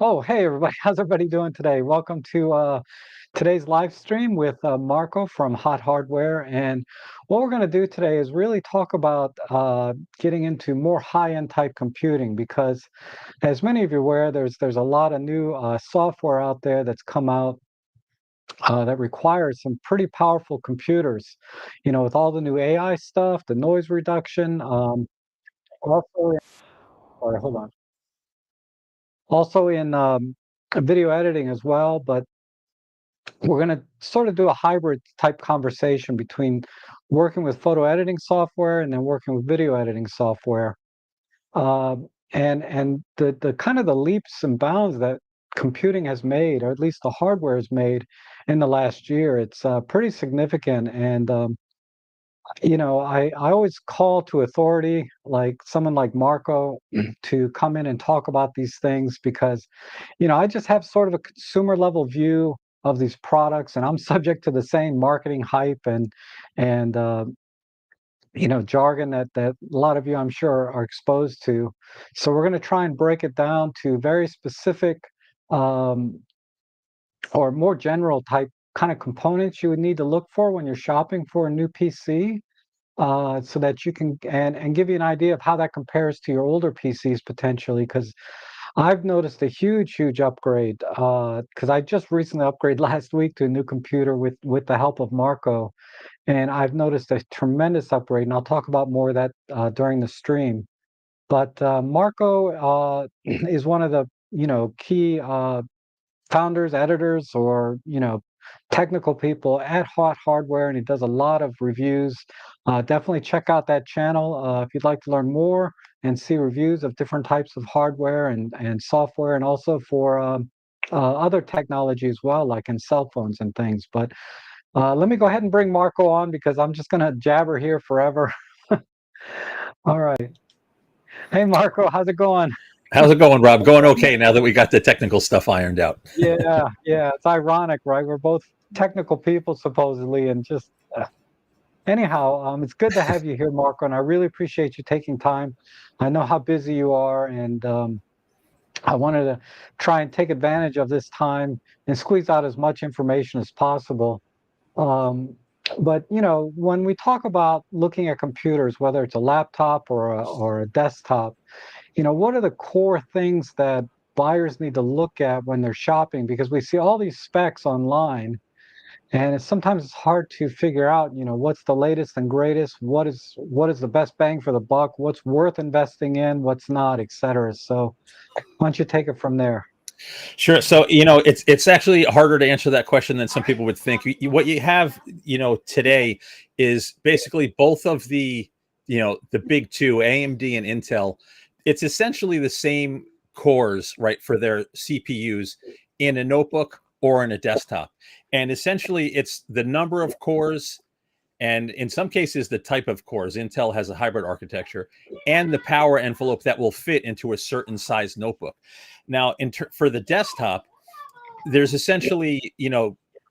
Oh, hey everybody. How's everybody doing today? Welcome to today's live stream with Marko from HotHardware. And what we're going to do today is really talk about getting into more high-end type computing because, as many of you are aware, there's a lot of new software out there that's come out that requires some pretty powerful computers. You know, with all the new AI stuff, the noise reduction. Also, sorry, hold on. Also in video editing as well, but we're going to sort of do a hybrid type conversation between working with photo editing software and then working with video editing software. And the kind of the leaps and bounds that computing has made, or at least the hardware has made in the last year, it's pretty significant. And you know, I always call to authority, like someone like Marko, to come in and talk about these things because, you know, I just have sort of a consumer level view of these products, and I'm subject to the same marketing hype and you know, jargon that a lot of you, I'm sure, are exposed to. So we're going to try and break it down to very specific um, or more general type kind of components you would need to look for when you're shopping for a new PC so that you can and give you an idea of how that compares to your older PCs potentially. Because I've noticed a huge upgrade because I just recently upgraded last week to a new computer with the help of Marko, and I've noticed a tremendous upgrade. And I'll talk about more of that during the stream. But Marko is one of the key founders, editors, or technical people at Hot Hardware, and he does a lot of reviews. Definitely check out that channel if you'd like to learn more and see reviews of different types of hardware and software, and also for other technology as well, like in cell phones and things. But let me go ahead and bring Marko on because I'm just going to jabber here forever. All right. Hey, Marko, how's it going? How's it going, Rob? Going okay now that we got the technical stuff ironed out. Yeah, it's ironic, right? We're both technical people supposedly, and just anyhow, it's good to have you here, Marko, and I really appreciate you taking time. I know how busy you are, and I wanted to try and take advantage of this time and squeeze out as much information as possible. Um, but you know, when we talk about looking at computers, whether it's a laptop or a desktop, you know, what are the core things that buyers need to look at when they're shopping? Because we see all these specs online, and sometimes it's hard to figure out, you know, what's the latest and greatest, what is the best bang for the buck, what's worth investing in, what's not, et cetera. So why don't you take it from there? Sure. So, it's actually harder to answer that question than some people would think. What you have, today is basically both of the big two, AMD and Intel. It's essentially the same cores, right, for their CPUs in a notebook or in a desktop. And essentially, it's the number of cores, and in some cases, the type of cores. Intel has a hybrid architecture, and the power envelope that will fit into a certain size notebook. Now, for the desktop, there's essentially,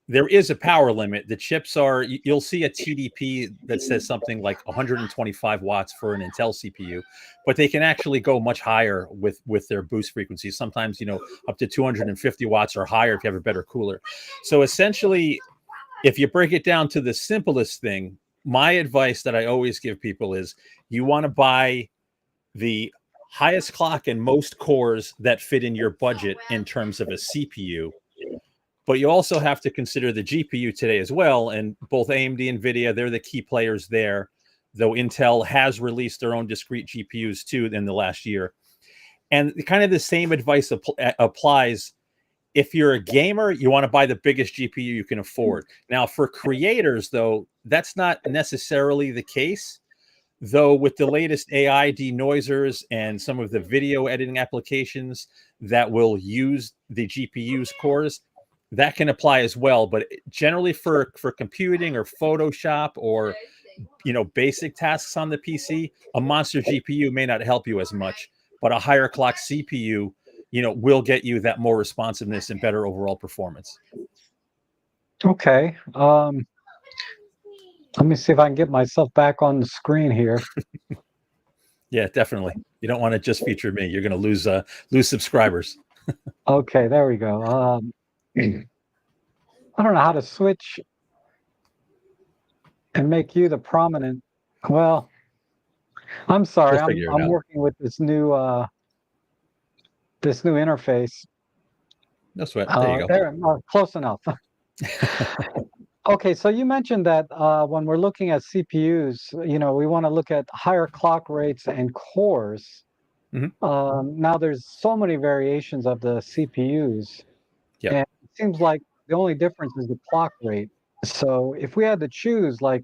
there is a power limit. The chips are, you'll see a TDP that says something like 125 watts for an Intel CPU, but they can actually go much higher with their boost frequencies. Sometimes, up to 250 watts or higher if you have a better cooler. So essentially, if you break it down to the simplest thing, my advice that I always give people is you want to buy the highest clock and most cores that fit in your budget in terms of a CPU. But you also have to consider the GPU today as well. And both AMD and NVIDIA, they're the key players there, though Intel has released their own discrete GPUs too in the last year. And kind of the same advice applies. If you're a gamer, you want to buy the biggest GPU you can afford. Now, for creators, though, that's not necessarily the case. Though with the latest AI denoisers and some of the video editing applications that will use the GPU's cores, that can apply as well. But generally for computing or Photoshop or, basic tasks on the PC, a monster GPU may not help you as much, but a higher clock CPU, will get you that more responsiveness and better overall performance. Okay. Let me see if I can get myself back on the screen here. Yeah, definitely. You don't want to just feature me. You're going to lose subscribers. Okay, there we go. I don't know how to switch and make you the prominent. Well, I'm sorry. She'll I'm figure it I'm out. working with this new interface. No sweat. There you go. There, close enough. Okay, so you mentioned that when we're looking at CPUs, we want to look at higher clock rates and cores. Hmm. Now there's so many variations of the CPUs, Yep. and it seems like the only difference is the clock rate. So if we had to choose like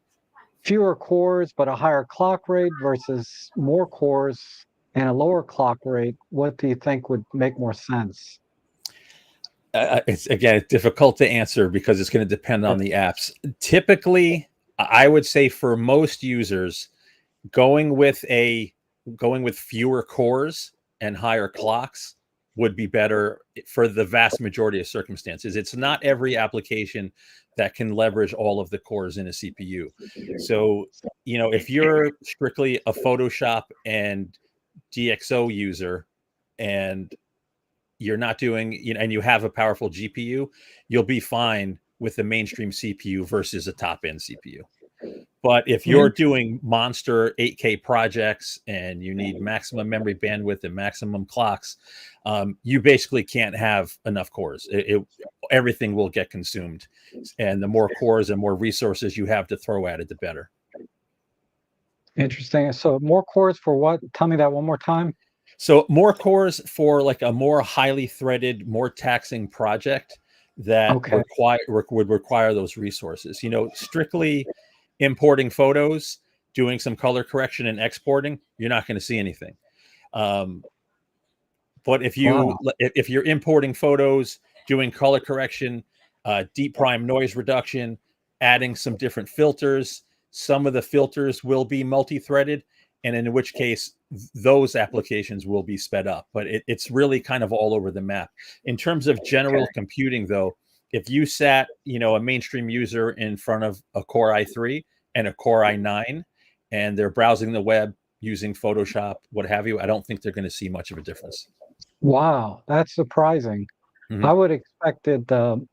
fewer cores but a higher clock rate versus more cores and a lower clock rate, what do you think would make more sense? It's again difficult to answer because it's going to depend Sure. on the apps. Typically, I would say for most users, going with a going with fewer cores and higher clocks would be better for the vast majority of circumstances. It's not every application that can leverage all of the cores in a CPU. So, if you're strictly a Photoshop and DxO user and you're not doing, and you have a powerful GPU, you'll be fine with the mainstream CPU versus a top end CPU. But if you're In- doing monster 8K projects and you need maximum memory bandwidth and maximum clocks, you basically can't have enough cores. Everything will get consumed. And the more cores and more resources you have to throw at it, the better. Interesting. So more cores for what? Tell me that one more time. So more cores for like a more highly threaded, more taxing project that Okay. would require those resources. Strictly importing photos, doing some color correction and exporting, you're not going to see anything. Um, but Wow. if you're importing photos, doing color correction, deep prime noise reduction, adding some different filters, some of the filters will be multi-threaded, and in which case those applications will be sped up. But it's really kind of all over the map. In terms of Okay. general computing, though, if you sat a mainstream user in front of a Core i3 and a Core i9, and they're browsing the web using Photoshop, what have you, I don't think they're going to see much of a difference. Wow, that's surprising. Hmm. I would expected the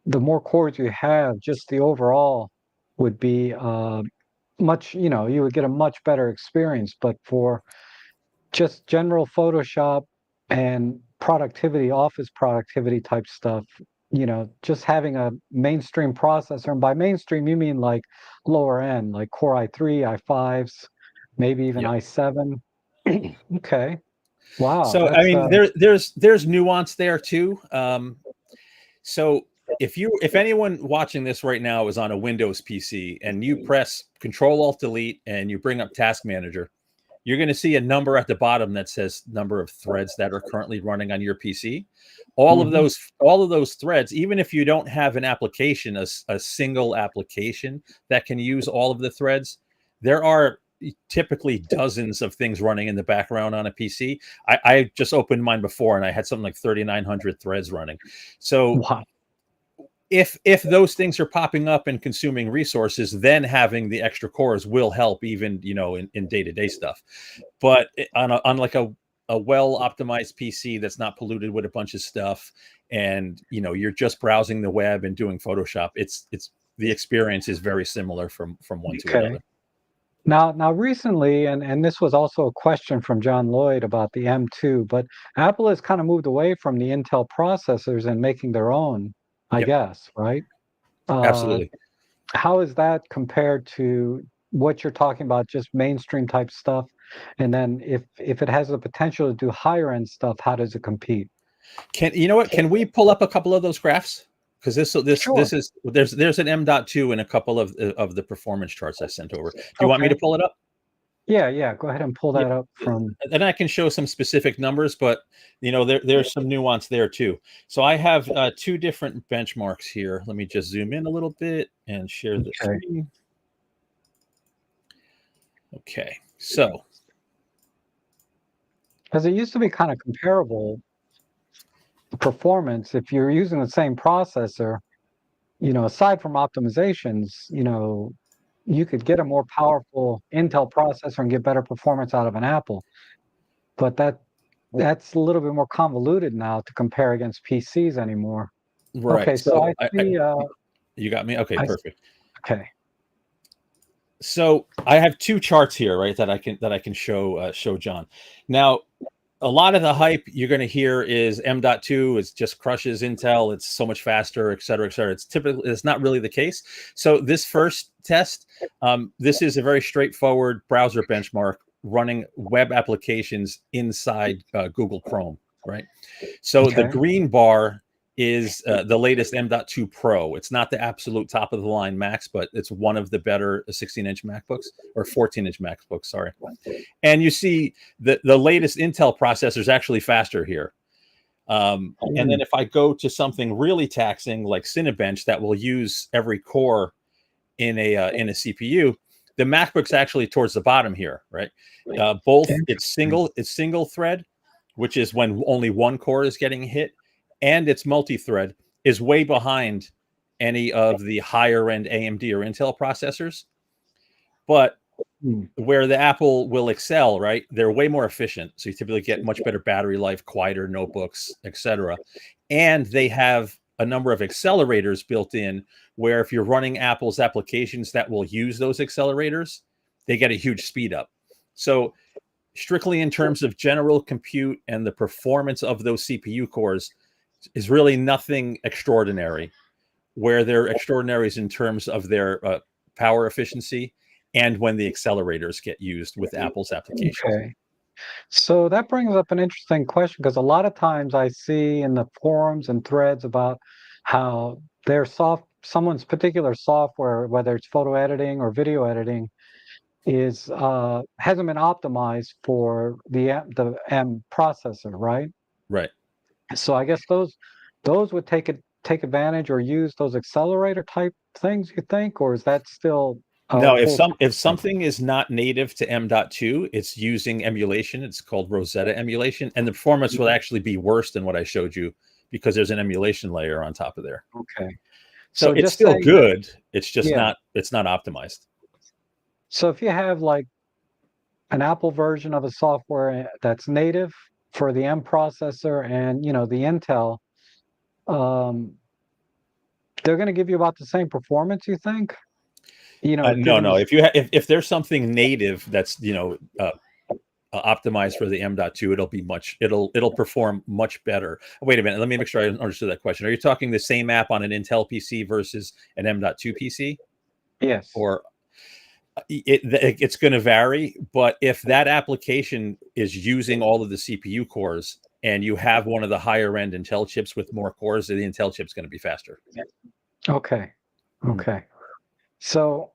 more cores you have, just the overall would be much, you would get a much better experience. But for just general Photoshop and productivity, office productivity type stuff, just having a mainstream processor, and by mainstream you mean like lower end, like Core i3, i5s, maybe even Yep. i7. Okay. Wow, So I that's mean, there's nuance there too. So if anyone watching this right now is on a Windows PC and you press Control Alt Delete and you bring up Task Manager, you're going to see a number at the bottom that says number of threads that are currently running on your PC. mhm. All of those threads, even if you don't have an application, a single application that can use all of the threads, there are typically dozens of things running in the background on a PC. I just opened mine before and I had something like 3,900 threads running. So Wow. if those things are popping up and consuming resources, then having the extra cores will help even in day-to-day stuff. But on like a well optimized PC that's not polluted with a bunch of stuff, and you're just browsing the web and doing Photoshop, it's the experience is very similar from one to Okay. another. Now recently, and this was also a question from John Lloyd about the M2, but Apple has kind of moved away from the Intel processors and making their own, I Yep, guess, right? Uh, absolutely. how is that compared to what you're talking about, just mainstream type stuff? And then if it has the potential to do higher end stuff, how does it compete? Can you know what? Can we pull up a couple of those graphs? Because Sure. this is there's an M.2 in a couple of the performance charts I sent over. Do you want me to Okay. pull it up? Yeah, yeah. Go ahead and pull Yeah, that up from. and I can show some specific numbers, but there's some nuance there too. So I have two different benchmarks here. Let me just zoom in a little bit and share the Okay. screen. Okay, so Because it used to be kind of comparable performance if you're using the same processor, aside from optimizations, you could get a more powerful Intel processor and get better performance out of an Apple. But that's a little bit more convoluted now to compare against PCs anymore. Right. Okay, so So I see. you got me. Okay, I perfect. okay. So I have two charts here, right, that I can show John. Now, a lot of the hype you're going to hear is M.2 is just crushes Intel. It's so much faster, et cetera, et cetera. It's not really the case. So this first test, this is a very straightforward browser benchmark running web applications inside Google Chrome, right? So the Okay. green bar is the latest M.2 Pro. It's not the absolute top of the line Max, but it's one of the better 16-inch MacBooks or 14-inch MacBooks, sorry. And you see the latest Intel processor is actually faster here. And then if I go to something really taxing like Cinebench that will use every core in a CPU, the MacBook's actually towards the bottom here, right? Both it's single thread, which is when only one core is getting hit, and it's multi-thread is way behind any of the higher end AMD or Intel processors. But where the Apple will excel, right? They're way more efficient. So you typically get much better battery life, quieter notebooks, etc. And they have a number of accelerators built in where if you're running Apple's applications that will use those accelerators, they get a huge speed up. So strictly in terms of general compute and the performance of those CPU cores is really nothing extraordinary. Where they're extraordinaries in terms of their power efficiency and when the accelerators get used with Apple's applications. Okay. So that brings up an interesting question because a lot of times I see in the forums and threads about how someone's particular software, whether it's photo editing or video editing, is hasn't been optimized for the M processor, right? Right. So I guess those would take advantage or use those accelerator type things, you think, or is that still No, full? if something is not native to M.2, it's using emulation. It's called Rosetta emulation, and the performance will actually be worse than what I showed you because there's an emulation layer on top of there. Okay. So So it's just still say, good. It's just yeah. not optimized. So if you have like an Apple version of a software that's native for the M processor and the Intel, um, they're going to give you about the same performance, you think? Given No. this. If there's something native that's optimized for the M.2, it'll perform much better. Wait a minute, let me make sure I understood that question. Are you talking the same app on an Intel PC versus an M.2 PC? Yes. Or it's going to vary, but if that application is using all of the CPU cores and you have one of the higher end Intel chips with more cores, the Intel chip's going to be faster. Okay. Okay. So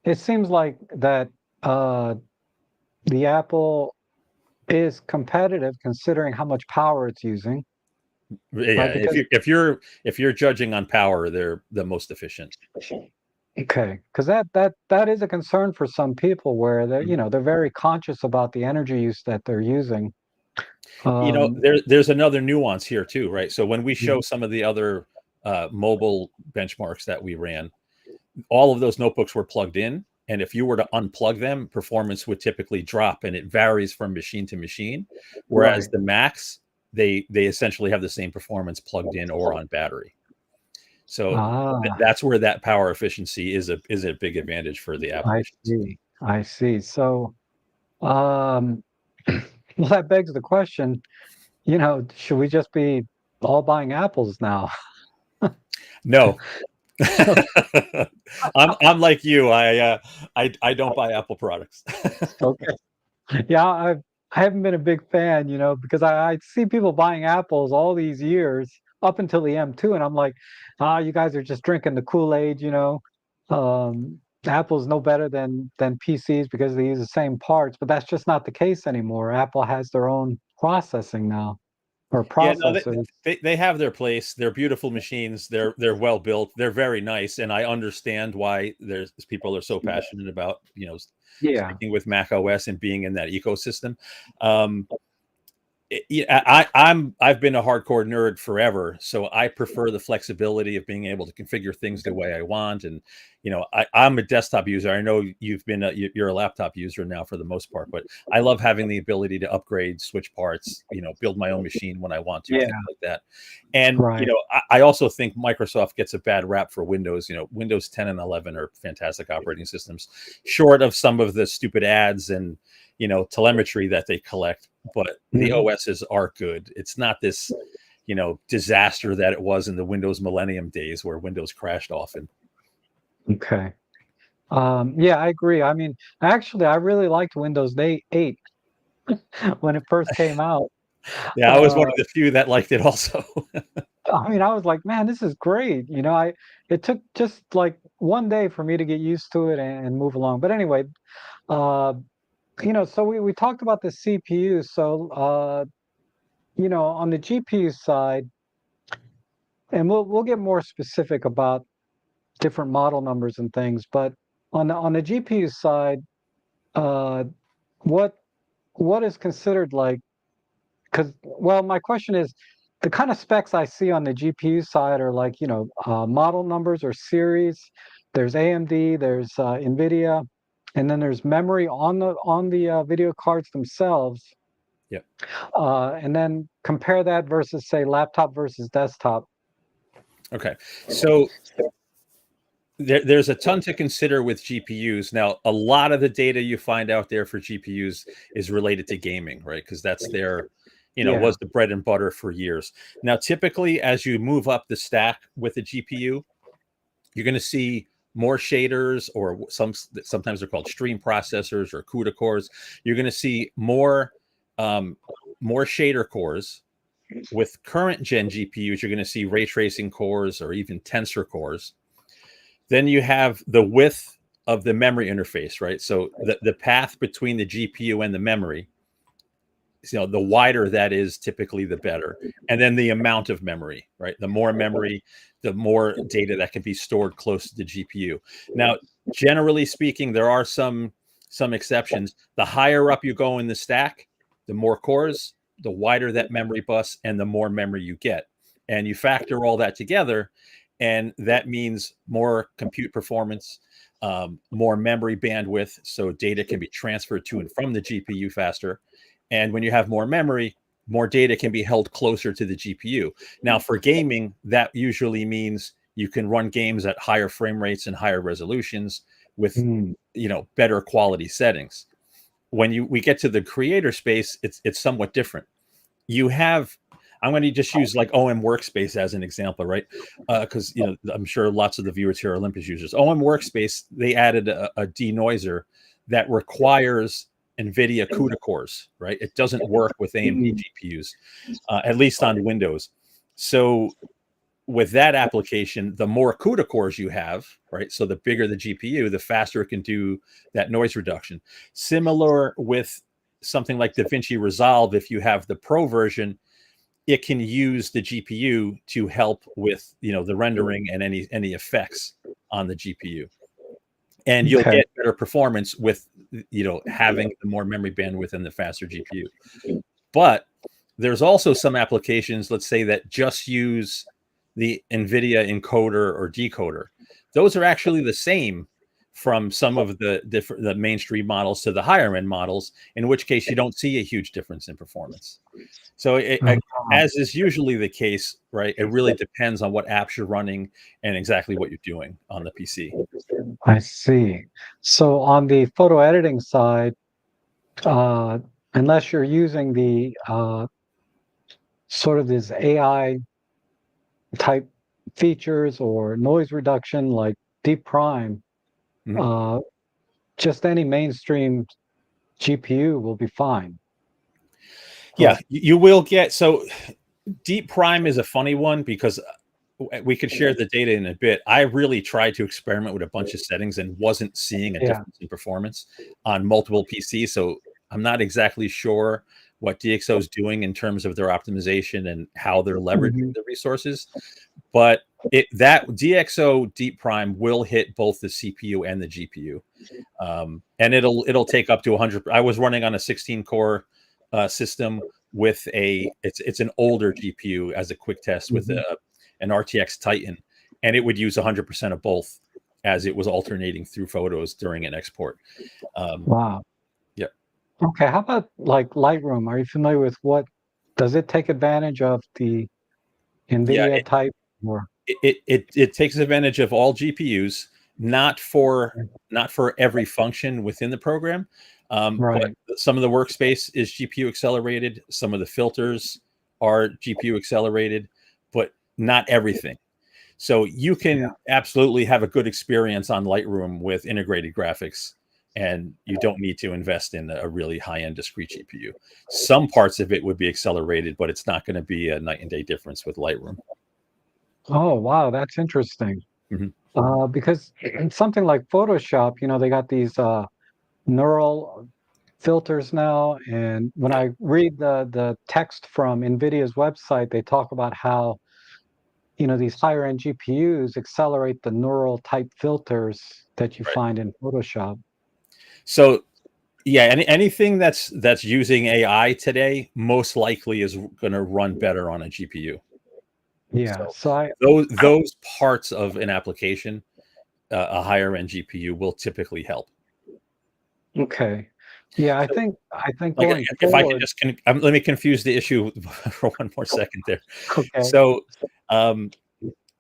it seems like that uh, the Apple is competitive considering how much power it's using, Yeah, right? Because if you're judging on power, they're the most efficient. okay, because that is a concern for some people where they're very conscious about the energy use that they're using. There's another nuance here too, right? So when we show some of the other mobile benchmarks that we ran, all of those notebooks were plugged in, and if you were to unplug them, performance would typically drop, and it varies from machine to machine. Whereas Right. the Macs, they essentially have the same performance plugged in or on battery. So Ah, that's where that power efficiency is a big advantage for the Apple I machines. see. I see. So, um, well, that begs the question, should we just be all buying apples now? No, I'm like you. I don't buy Apple products. Okay. Yeah, I haven't been a big fan, because I see people buying apples all these years up until the M2, and I'm like, you guys are just drinking the Kool-Aid. Apple's no better than PCs because they use the same parts, but that's just not the case anymore. Apple has their own processing now, or Yeah, no, processors. they have their place. They're beautiful machines. They're well built. They're very nice, and I understand why there's people are so passionate about Yeah. sticking with Mac OS and being in that ecosystem. Um, I've been a hardcore nerd forever, so I prefer the flexibility of being able to configure things the way I want. And I'm a desktop user. I know you're a laptop user now for the most part, but I love having the ability to upgrade, switch parts, build my own machine when I want to, Yeah, things like that. And right. I also think Microsoft gets a bad rap for Windows. Windows 10 and 11 are fantastic operating systems, short of some of the stupid ads and telemetry that they collect, but the Mhm. OSs are good. It's not this, disaster that it was in the Windows Millennium days where Windows crashed often. Okay. Yeah, I agree. I mean, actually, I really liked Windows 8 when it first came out. Yeah, I was one Uh, of the few that liked it also. I mean, I was like, man, this is great. It took just like one day for me to get used to it and move along. But anyway, uh, so we talked about the CPU. So, on the GPU side, and we'll get more specific about different model numbers and things. But on the GPU side, uh, what what is considered like? Because well, my question is, the kind of specs I see on the GPU side are like model numbers or series. There's AMD, there's NVIDIA, and then there's memory on the video cards themselves. Yeah. And then compare that versus say laptop versus desktop. Okay. So there's a ton to consider with GPUs. Now, a lot of the data you find out there for GPUs is related to gaming, right? Because that's their, Yeah. was the bread and butter for years. Now, typically, as you move up the stack with the GPU, you're going to see more shaders, or sometimes they're called stream processors or CUDA cores. You're going to see um, more shader cores. With current gen GPUs, you're going to see ray tracing cores or even tensor cores. Then you have the width of the memory interface, right? So the path between the GPU and the memory, the wider that is, typically the better. And then the amount of memory, right? The more memory, the more data that can be stored close to the GPU. Now, generally speaking, there are some exceptions. The higher up you go in the stack, the more cores, the wider that memory bus, and the more memory you get. And you factor all that together, and that means more compute performance, more memory bandwidth, so data can be transferred to and from the GPU faster. And when you have more memory, more data can be held closer to the GPU. Now, for gaming, that usually means you can run games at higher frame rates and higher resolutions with Mm. better quality settings. When we get to the creator space, it's somewhat different. You have, I'm going to just use like OM Workspace as an example, right? Because I'm sure lots of the viewers here are Olympus users. OM Workspace, they added a denoiser that requires NVIDIA CUDA cores, right? It doesn't work with AMD Mm. GPUs, at least on Windows. So with that application, the more CUDA cores you have, right? So the bigger the GPU, the faster it can do that noise reduction. Similar with something like DaVinci Resolve, if you have the Pro version, it can use the GPU to help with the rendering and any effects on the GPU. And you'll Okay. get better performance with having the more memory bandwidth and the faster GPU. But there's also some applications, let's say, that just use the NVIDIA encoder or decoder. Those are actually the same from some of the mainstream models to the higher end models, in which case you don't see a huge difference in performance. So as is usually the case, right, it really depends on what apps you're running and exactly what you're doing on the PC. I see. So on the photo editing side, uh, unless you're using the sort of this AI type features or noise reduction like Deep Prime, Mhm. uh, just any mainstream GPU will be fine. Yeah, But you will get, so Deep Prime is a funny one because we could share the data in a bit. I really tried to experiment with a bunch of settings and wasn't seeing a yeah. difference in performance on multiple PCs. So I'm not exactly sure what DxO is doing in terms of their optimization and how they're leveraging Mhm. the resources. But that DxO Deep Prime will hit both the CPU and the GPU, and it'll take up to 100. I was running on a 16 core system with it's an older GPU as a quick test with an RTX Titan, and it would use 100% of both as it was alternating through photos during an export. Wow. Yeah. Okay. How about like Lightroom? Are you familiar with does it take advantage of the Yeah. NVIDIA type or? It takes advantage of all GPUs, not for every function within the program, but Right. some of the workspace is GPU accelerated. Some of the filters are GPU accelerated, but not everything. So you can absolutely have a good experience on Lightroom with integrated graphics, and you don't need to invest in a really high-end discrete GPU. Some parts of it would be accelerated, but it's not going to be a night and day difference with Lightroom. Oh, wow, that's interesting. Mhm. Because in something like Photoshop, they got these neural filters now, and when Yeah. I read the text from NVIDIA's website, they talk about how these higher end GPUs accelerate the neural type filters that you Right. find in Photoshop. So yeah, anything that's using AI today most likely is going to run better on a GPU. Yeah, So so those parts of an application, a higher end GPU will typically help. okay. Yeah, I So, think like, going if I can forward, just let me confuse the issue for one more second there. okay. So, um,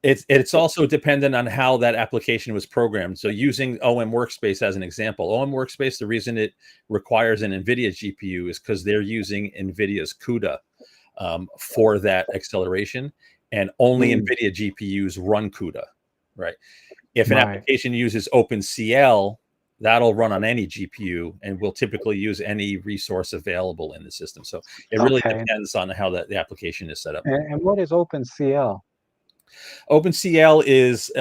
it's also dependent on how that application was programmed. So using OM Workspace as an example, OM Workspace, the reason it requires an NVIDIA GPU is because they're using NVIDIA's CUDA for that acceleration, and only Mm, NVIDIA GPUs run CUDA, right? If an right. application uses OpenCL, that'll run on any GPU and will typically use any resource available in the system. So it really Okay. depends on how the application is set up. And what is OpenCL? OpenCL is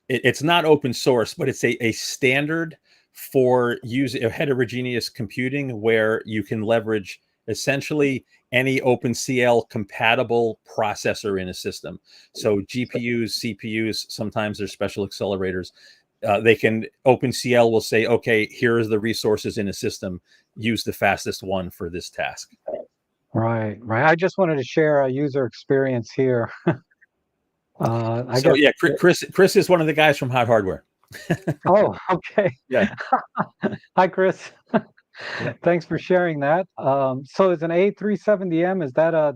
it's not open source, but it's a standard for using heterogeneous computing where you can leverage essentially any OpenCL compatible processor in a system. So GPUs, CPUs, sometimes there's special accelerators. OpenCL will say, okay, here are the resources in a system. Use the fastest one for this task. Right, right. I just wanted to share a user experience here. I So guess. yeah, Chris is one of the guys from HotHardware. Oh, okay. Yeah. Hi, Chris. Yeah. Thanks for sharing that. So is an A370M, is that a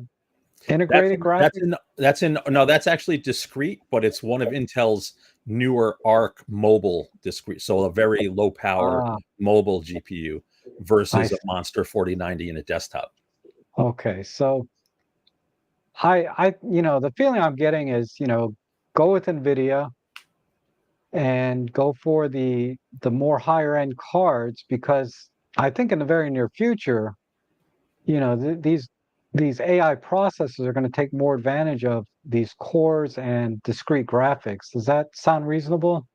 That's integrated in that's graphic? in that's in no, that's actually discrete, but it's one of Intel's newer Arc mobile discrete, so a very low power Ah, mobile GPU I versus a see. Monster 4090 in a desktop. Okay, so the feeling I'm getting is, go with NVIDIA and go for the more higher end cards because I think in the very near future, these AI processors are going to take more advantage of these cores and discrete graphics. Does that sound reasonable?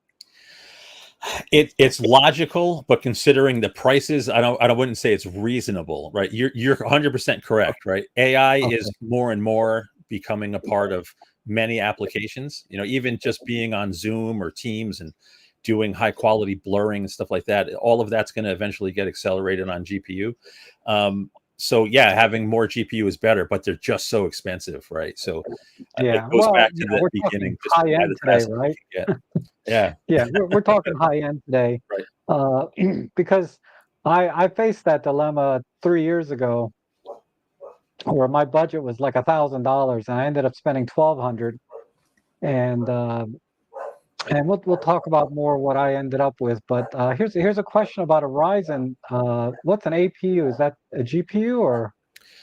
It's logical, but considering the prices, I wouldn't say it's reasonable, right? You're 100% correct, right? AI is Okay. more and more becoming a part of many applications. Even just being on Zoom or Teams and doing high quality blurring and stuff like that, all of that's going to eventually get accelerated on GPU. So yeah, having more GPU is better, but they're just so expensive, right? So it Yeah. goes Well, back to the we're talking beginning, just high buy end the today, fastest you right? can get. Yeah, Yeah, we're talking high end today. right. Uh, because I faced that dilemma 3 years ago where my budget was like $1,000 and I ended up spending 1,200. And we'll talk about more what I ended up with. But here's a question about a Ryzen. What's an APU? Is that a GPU or?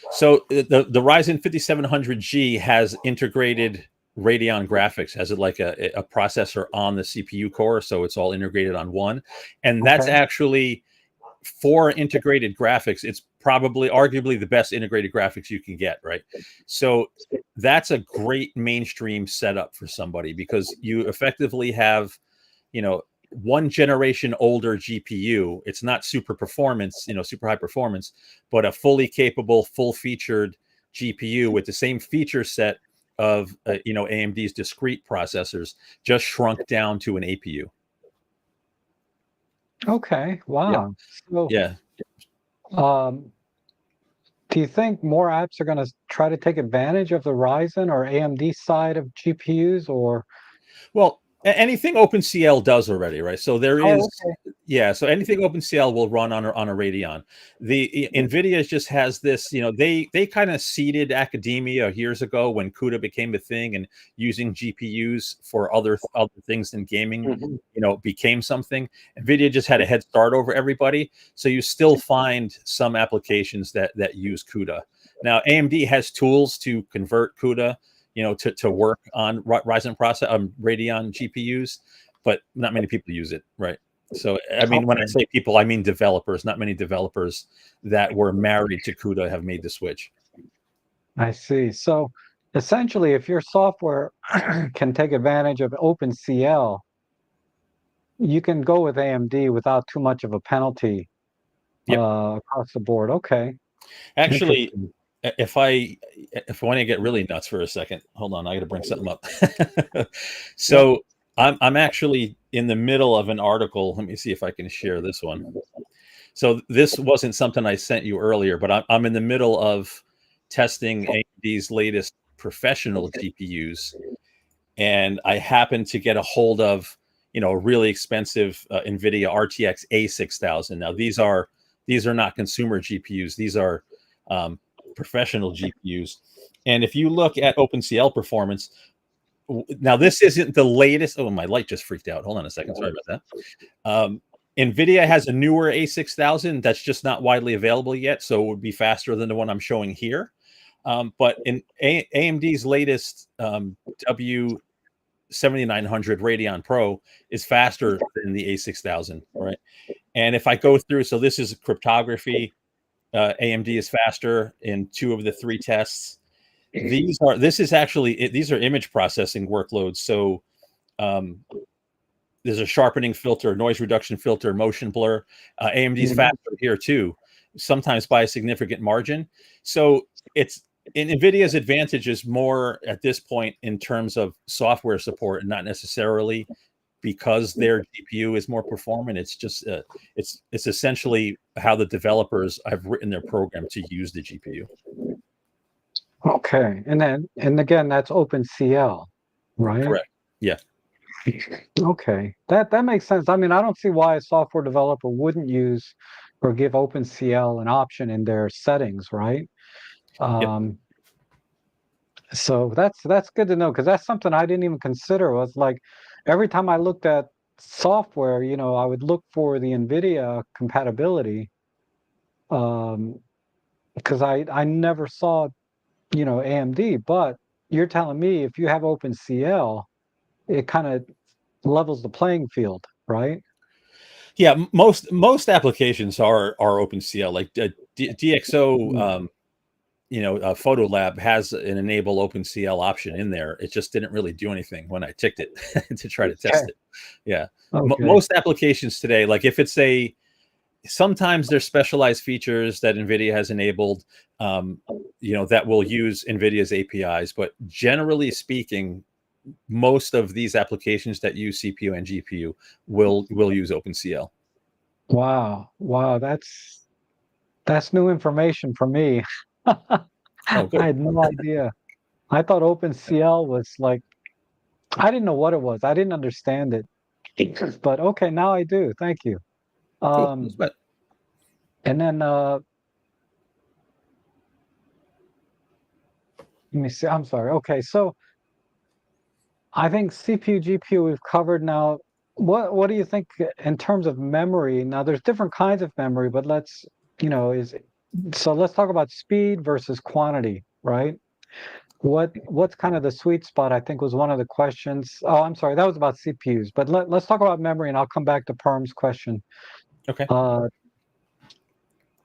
So the Ryzen 5700G has integrated Radeon graphics, has it like a processor on the CPU core, so it's all integrated on one, and that's Okay. actually for integrated graphics. It's probably arguably the best integrated graphics you can get, right? So that's a great mainstream setup for somebody because you effectively have, one generation older GPU. It's not super performance, super high performance, but a fully capable, full featured GPU with the same feature set of AMD's discrete processors, just shrunk down to an APU. Okay. Yeah, Wow. So yeah. um, Do you think more apps are going to try to take advantage of the Ryzen or AMD side of GPUs, or? Well, anything OpenCL does already, right? So there Oh, is, okay. yeah. So anything OpenCL will run on a Radeon. The NVIDIA just has this, they kind of seeded academia years ago when CUDA became a thing, and using GPUs for other things than gaming, Mhm. became something. NVIDIA just had a head start over everybody. So you still find some applications that use CUDA. Now AMD has tools to convert CUDA to work on Ryzen Radeon GPUs, but not many people use it, right? So, I mean, when I Okay, say people, I mean developers. Not many developers that were married to CUDA have made the switch. I see. So essentially, if your software can take advantage of OpenCL, you can go with AMD without too much of a penalty Yep. across the board. Okay, Actually, interesting. if I want to get really nuts for a second, hold on, I got to bring something up. Yep. So I'm actually in the middle of an article. Let me see if I can share this one. So this wasn't something I sent you earlier, but I'm in the middle of testing AMD's latest professional GPUs, and I happened to get a hold of a really expensive NVIDIA RTX A6000. Now these are not consumer GPUs; these are um, professional GPUs. And if you look at OpenCL performance, now this isn't the latest. Oh, my light just freaked out. Hold on a second. Sorry about that. NVIDIA has a newer A6000 that's just not widely available yet, so it would be faster than the one I'm showing here. But in AMD's latest W7900 Radeon Pro is faster than the A6000, right? And if I go through, so this is cryptography. AMD is faster in 2 of the 3 tests. These are image processing workloads. So um, there's a sharpening filter, noise reduction filter, motion blur. AMD's Mhm. faster here too, sometimes by a significant margin. So it's in NVIDIA's advantage is more at this point in terms of software support, and not necessarily because their GPU is more performant. It's just it's essentially how the developers have written their program to use the GPU. Okay, and again, that's OpenCL, right? Correct. Yeah. Okay, that makes sense. I mean, I don't see why a software developer wouldn't use or give OpenCL an option in their settings, right? Yep. Um, so that's good to know because that's something I didn't even consider. Was like every time I looked at software, I would look for the NVIDIA compatibility, um, because I never saw, AMD. But you're telling me if you have OpenCL, it kind of levels the playing field, right? Yeah. Most applications are OpenCL. Like DxO, Mm. Photo Lab has an enable OpenCL option in there. It just didn't really do anything when I ticked it to try to Okay. test it. Yeah. Okay. Most applications today, like if it's sometimes there's specialized features that NVIDIA has enabled, that will use NVIDIA's APIs. But generally speaking, most of these applications that use CPU and GPU will use OpenCL. Wow. Wow. That's new information for me. I Oh, good. had no idea. I thought OpenCL was like, I didn't know what it was. I didn't understand it. But okay, now I do. Thank you. Cool. Um, and then let me see. I'm sorry. Okay, so I think CPU, GPU we've covered now. What do you think in terms of memory? Now there's different kinds of memory, but is so let's talk about speed versus quantity, right? What's kind of the sweet spot, I think was one of the questions. Oh, I'm sorry, that was about CPUs. But let's talk about memory and I'll come back to Perm's question. Okay. Uh,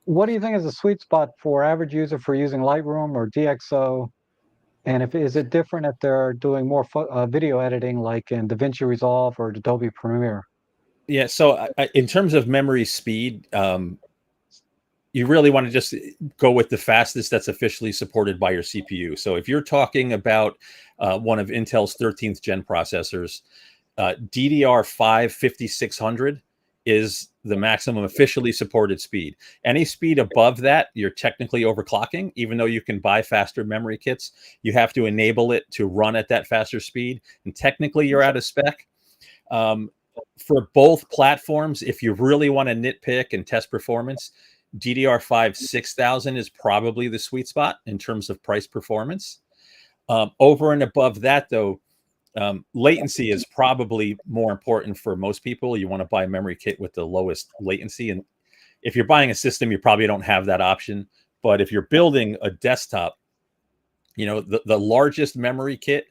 what do you think is the sweet spot for average user for using Lightroom or DxO? And if is it different if they're doing more video editing like in DaVinci Resolve or Adobe Premiere? Yeah. So in terms of memory speed, you really want to just go with the fastest that's officially supported by your CPU. So if you're talking about one of Intel's 13th gen processors, DDR5 5600 is the maximum officially supported speed. Any speed above that, you're technically overclocking. Even though you can buy faster memory kits, you have to enable it to run at that faster speed, and technically you're out of spec. For both platforms, if you really want to nitpick and test performance, DDR5 6000 is probably the sweet spot in terms of price performance. Over and above that, though, latency is probably more important for most people. You want to buy a memory kit with the lowest latency. And if you're buying a system, you probably don't have that option. But if you're building a desktop, the largest memory kit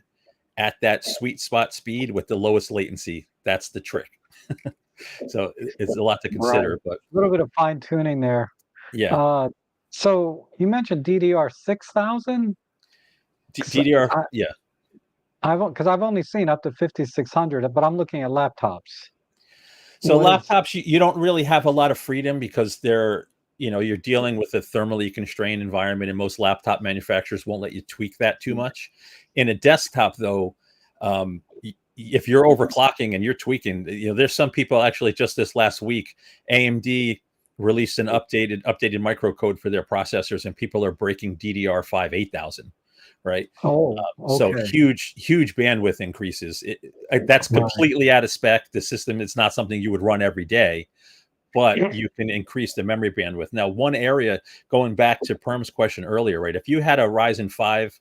at that sweet spot speed with the lowest latency, that's the trick. So it's a lot to consider, Right. but A little bit of fine tuning there. yeah. So you mentioned DDR 6000? DDR, yeah. Because I've only seen up to 5600, but I'm looking at laptops. So What is? laptops, you don't really have a lot of freedom because you're dealing with a thermally constrained environment, and most laptop manufacturers won't let you tweak that too much. In a desktop, though, if you're overclocking and you're tweaking, there's some people, actually just this last week, AMD released an updated microcode for their processors, and people are breaking DDR5 8000. Right. Oh, So okay. huge bandwidth increases. That's Right. completely out of spec. The system is not something you would run every day, but you can increase the memory bandwidth. Now, one area, going back to Perm's question earlier, right? If you had a Ryzen 5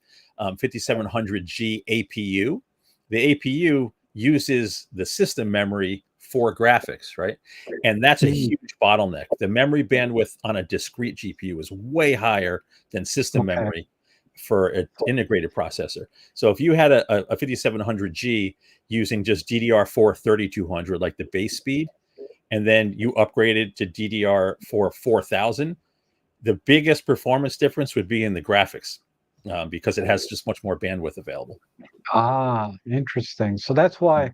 5700G APU, the APU uses the system memory for graphics, right? And that's a huge bottleneck. The memory bandwidth on a discrete GPU is way higher than system Okay. memory for an integrated processor. So if you had a 5700G using just DDR4 3200, like the base speed, and then you upgraded to DDR4 4000, the biggest performance difference would be in the graphics, because it has just much more bandwidth available. Interesting. So that's why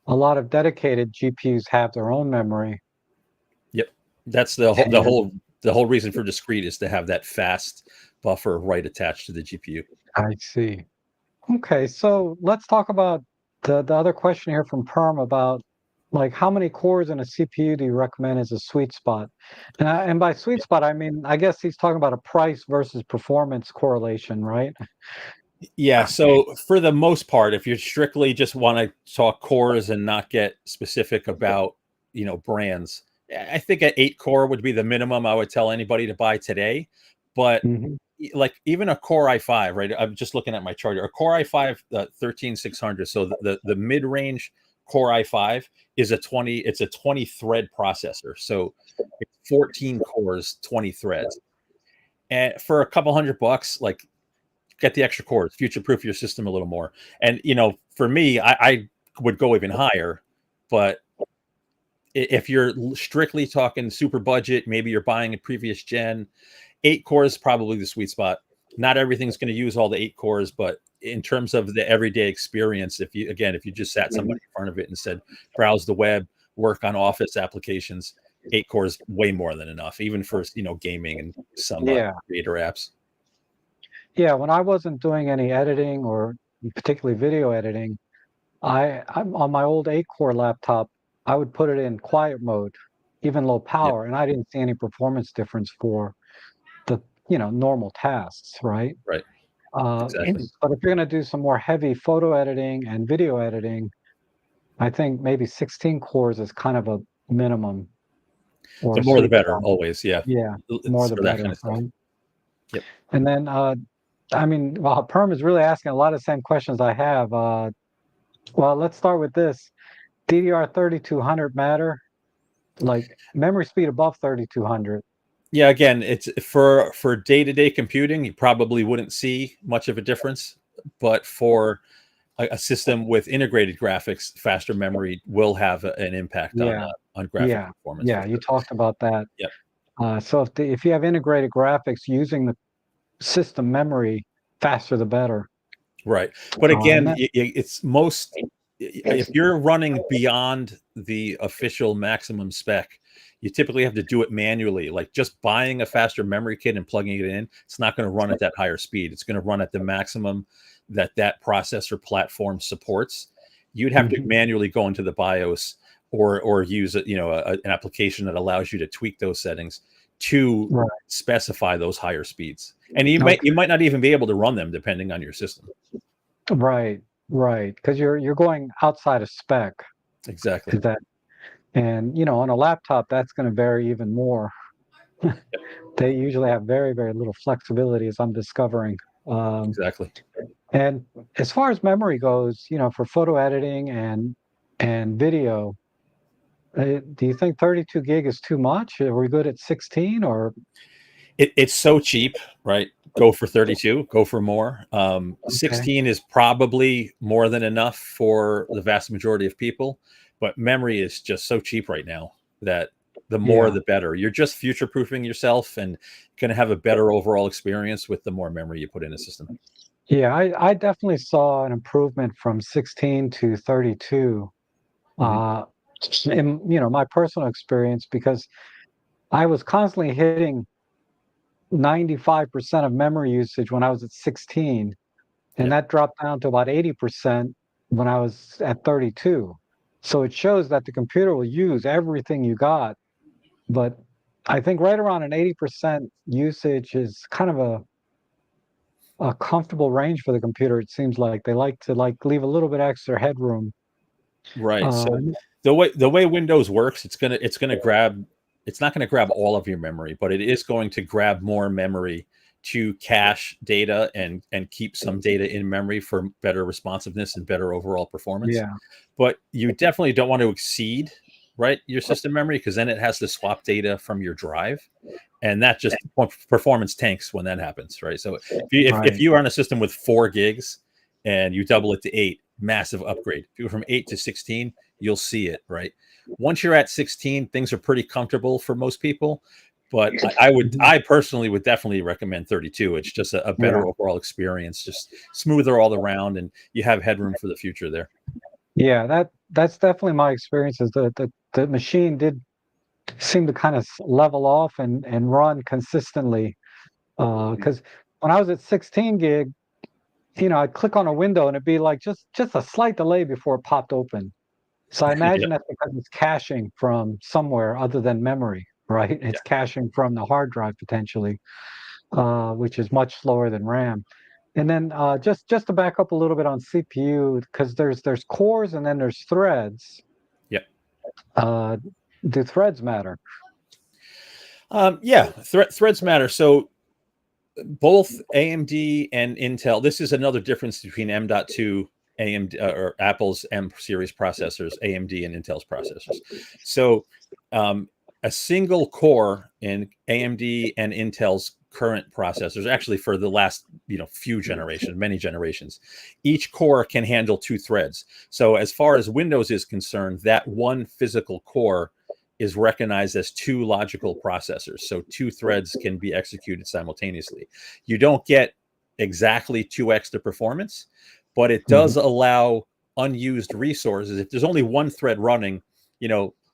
a lot of dedicated GPUs have their own memory. Yep, that's the whole reason for discrete, is to have that fast buffer right attached to the GPU. I see. Okay, so let's talk about the other question here from Perm about, like, how many cores in a CPU do you recommend as a sweet spot? And by sweet spot, I mean, I guess he's talking about a price versus performance correlation, right? Yeah, so for the most part, if you strictly just want to talk cores and not get specific about, brands, I think an 8 core would be the minimum I would tell anybody to buy today. But Hmm. like even a Core i5, right? I'm just looking at my chart here. A Core i5 13600. So the mid-range Core i5 is it's a 20 thread processor. So it's 14 cores, 20 threads. And for a couple $100, like, get the extra cores, future-proof your system a little more. And for me, I would go even higher, but if you're strictly talking super budget, maybe you're buying a previous gen, 8 cores is probably the sweet spot. Not everything's going to use all the 8 cores, but in terms of the everyday experience, if you just sat somebody in front of it and said, browse the web, work on Office applications, 8 cores way more than enough, even for gaming and some Yeah. creator apps. Yeah, when I wasn't doing any editing or particularly video editing, I'm on my old 8-core laptop, I would put it in quiet mode, even low Yep. power, and I didn't see any performance difference for the, normal tasks, right? Right. Exactly. But if you're going to do some more heavy photo editing and video editing, I think maybe 16 cores is kind of a minimum or The a more the sweet better, spot. always. Yeah. Yeah, more It's the for that kind better, of stuff. right? Yep. And then, I mean, well, Perm is really asking a lot of the same questions I have. Well, let's start with this. DDR 3200 matter? Like memory speed above 3200. Yeah, again, it's for day-to-day computing, you probably wouldn't see much of a difference, but for a system with integrated graphics, faster memory will have an impact Yeah, on graphic yeah, performance for yeah. You sure. talked about that. Yep. So if you have integrated graphics using the system memory, faster the better. Right. But And again, that, it's if you're running beyond the official maximum spec, you typically have to do it manually. Like just buying a faster memory kit and plugging it in, it's not going to run at that higher speed. It's going to run at the maximum that processor platform supports. You'd have to Mhm. manually go into the BIOS, or use an application that allows you to tweak those settings to Right. specify those higher speeds. And you Okay. might not even be able to run them depending on your system. Right. Right. Because you're going outside of spec. Exactly. Is that and on a laptop that's going to vary even more. They usually have very, very little flexibility, as I'm discovering. Um, Exactly. and as far as memory goes, for photo editing and video, do you think 32 gig is too much? Are we good at 16 or? It's so cheap, right? Go for 32, go for more. Okay. 16 is probably more than enough for the vast majority of people, but memory is just so cheap right now that the more Yeah. the better. You're just future proofing yourself and going to have a better overall experience with the more memory you put in a system. Yeah, I definitely saw an improvement from 16 to 32 Mhm. uh, in my personal experience because I was constantly hitting 95% of memory usage when I was at 16, and Yeah. that dropped down to about 80% when I was at 32. So it shows that the computer will use everything you got, but I think right around an 80% usage is kind of a comfortable range for the computer. It seems like they like to leave a little bit extra headroom. Right. So Um, the way Windows works, it's not going to grab all of your memory, but it is going to grab more memory to cache data and keep some data in memory for better responsiveness and better overall performance. yeah, But you definitely don't want to exceed, right, your system memory, because then it has to swap data from your drive, and that just performance tanks when that happens, right? So if right. you are on a system with 4 gigs and you double it to 8, massive upgrade. If you go from 8 to 16, you'll see it, right? Once you're at 16, things are pretty comfortable for most people, but Mhm. I personally would definitely recommend 32. It's just a Yeah, better overall experience, just smoother all around, and you have headroom for the future there. yeah. That's definitely my experience. Is the machine did seem to kind of level off and run consistently. Because when I was at 16 gig, I'd click on a window and it'd be like just a slight delay before it popped open. So I Yeah, imagine that's because it's caching from somewhere other than memory, right? yeah. It's caching from the hard drive potentially, which is much slower than RAM. And then just to back up a little bit on CPU, because there's cores and then there's threads. Yeah. Uh, do threads matter? Yeah, threads matter. So both AMD and Intel. This is another difference between M.2 AMD or Apple's M series processors, AMD and Intel's processors. So a single core in AMD and Intel's current processors, actually for the last few generations, many generations, each core can handle 2 threads. So as far as Windows is concerned, that one physical core is recognized as 2 logical processors. So 2 threads can be executed simultaneously. You don't get exactly 2x the performance, but it Mhm. does allow unused resources. If there's only one thread running,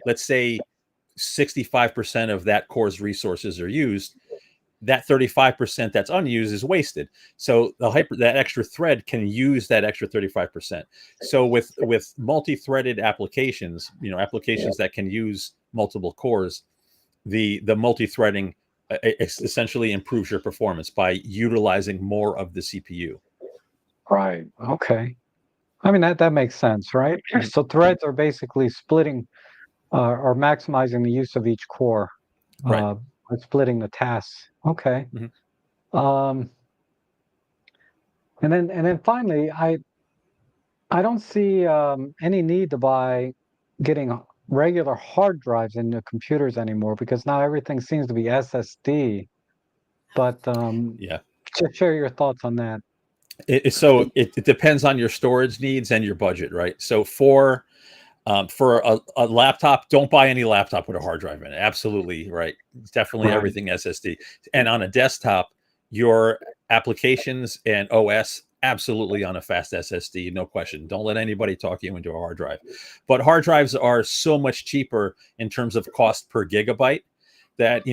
let's say 65% of that core's resources are used, that 35% that's unused is wasted. So that extra thread can use that extra 35%. So with multi-threaded applications, applications that can use multiple cores, the multi-threading essentially improves your performance by utilizing more of the CPU. Right. Okay. I mean that makes sense, right? Mhm. So threads are basically splitting or maximizing the use of each core, Right. uh, or splitting the tasks. Okay. Mhm. Um, and then finally, I don't see any need to buy getting regular hard drives in the computers anymore because now everything seems to be SSD. But Yeah. just share your thoughts on that. It depends on your storage needs and your budget, right? So for a laptop, don't buy any laptop with a hard drive in it. Absolutely, right? Definitely Right. everything SSD. And on a desktop, your applications and OS absolutely on a fast SSD, no question. Don't let anybody talk you into a hard drive. But hard drives are so much cheaper in terms of cost per gigabyte that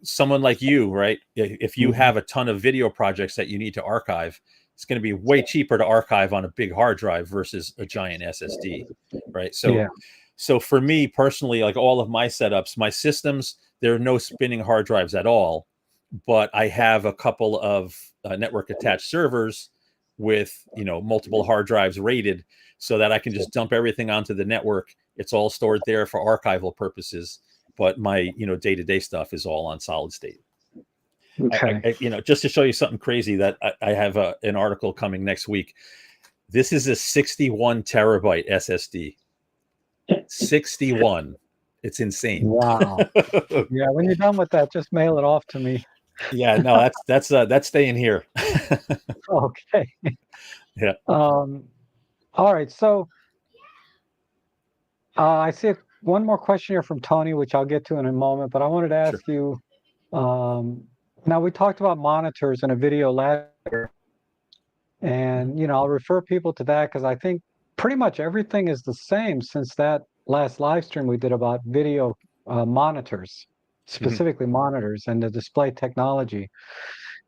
someone like you, right? If you Mhm. have a ton of video projects that you need to archive, it's going to be way cheaper to archive on a big hard drive versus a giant SSD, right? So Yeah. So for me personally, like all of my setups, my systems, there are no spinning hard drives at all, but I have a couple of network attached servers with, you know, multiple hard drives rated so that I can just dump everything onto the network. It's all stored there for archival purposes, but my, you know, day-to-day stuff is all on solid state. Okay. You know, just to show you something crazy, that I have an article coming next week. This is a 61 terabyte SSD. 61. It's insane. Wow. Yeah, when you're done with that, just mail it off to me. Yeah, no, that's staying here. Okay. Yeah, All right. So I see one more question here from Tony, which I'll get to in a moment, but I wanted to sure. ask you, um, now we talked about monitors in a video last year, and I'll refer people to that because I think pretty much everything is the same since that last live stream we did about video monitors, Mhm. specifically monitors and the display technology.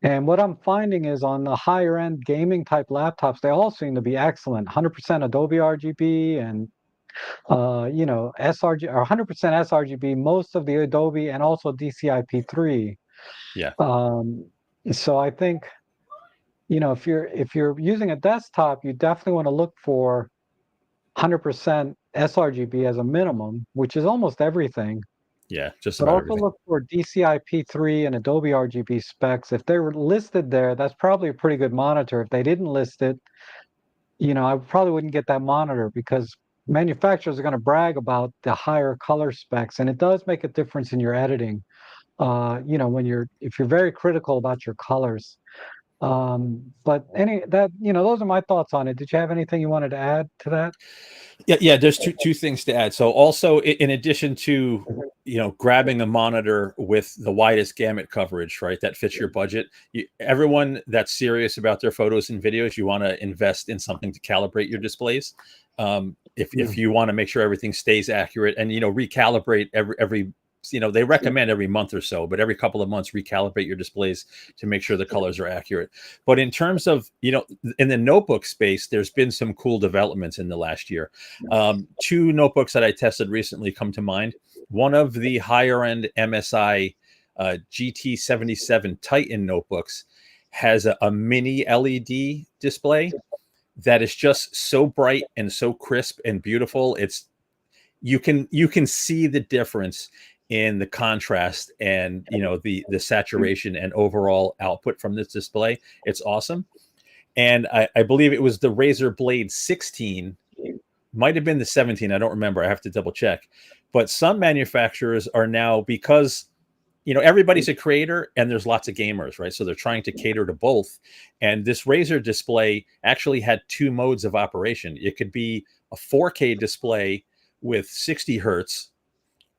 And what I'm finding is on the higher end gaming type laptops, they all seem to be excellent. 100% Adobe RGB and sRG or 100% sRGB, most of the Adobe and also DCI-P3. Yeah, Um, so I think, if you're using a desktop, you definitely want to look for 100% sRGB as a minimum, which is almost everything. yeah, just But about also everything. look for DCI-P3 and Adobe RGB specs. If they were listed there, that's probably a pretty good monitor. If they didn't list it, I probably wouldn't get that monitor because manufacturers are going to brag about the higher color specs, and it does make a difference in your editing. If you're very critical about your colors. But those are my thoughts on it. Did you have anything you wanted to add to that? Yeah. There's two things to add. So also, in addition to, you know, grabbing a monitor with the widest gamut coverage, right, that fits your budget. Everyone that's serious about their photos and videos, you want to invest in something to calibrate your displays. If Mm. you want to make sure everything stays accurate, and recalibrate every they recommend every month or so, but every couple of months recalibrate your displays to make sure the colors are accurate. But in terms of, in the notebook space, there's been some cool developments in the last year. Two notebooks that I tested recently come to mind. One of the higher end MSI GT77 Titan notebooks has a mini LED display that is just so bright and so crisp and beautiful. You can see the difference in the contrast and the saturation and overall output from this display. It's awesome. And I believe it was the Razer Blade 16, might have been the 17. I don't remember. I have to double check. But some manufacturers are now, because everybody's a creator and there's lots of gamers, right? So they're trying to cater to both. And this Razer display actually had two modes of operation. It could be a 4K display with 60 hertz,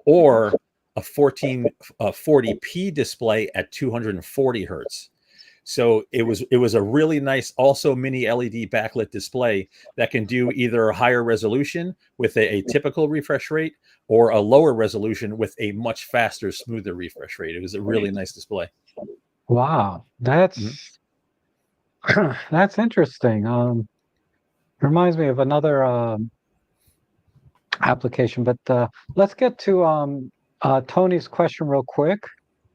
or a 1440p display at 240 hertz. So it was a really nice, also mini LED backlit display that can do either a higher resolution with a typical refresh rate, or a lower resolution with a much faster, smoother refresh rate. It was a really nice display. Wow, Mhm. that's interesting. Reminds me of another application, but let's get to Tony's question real quick.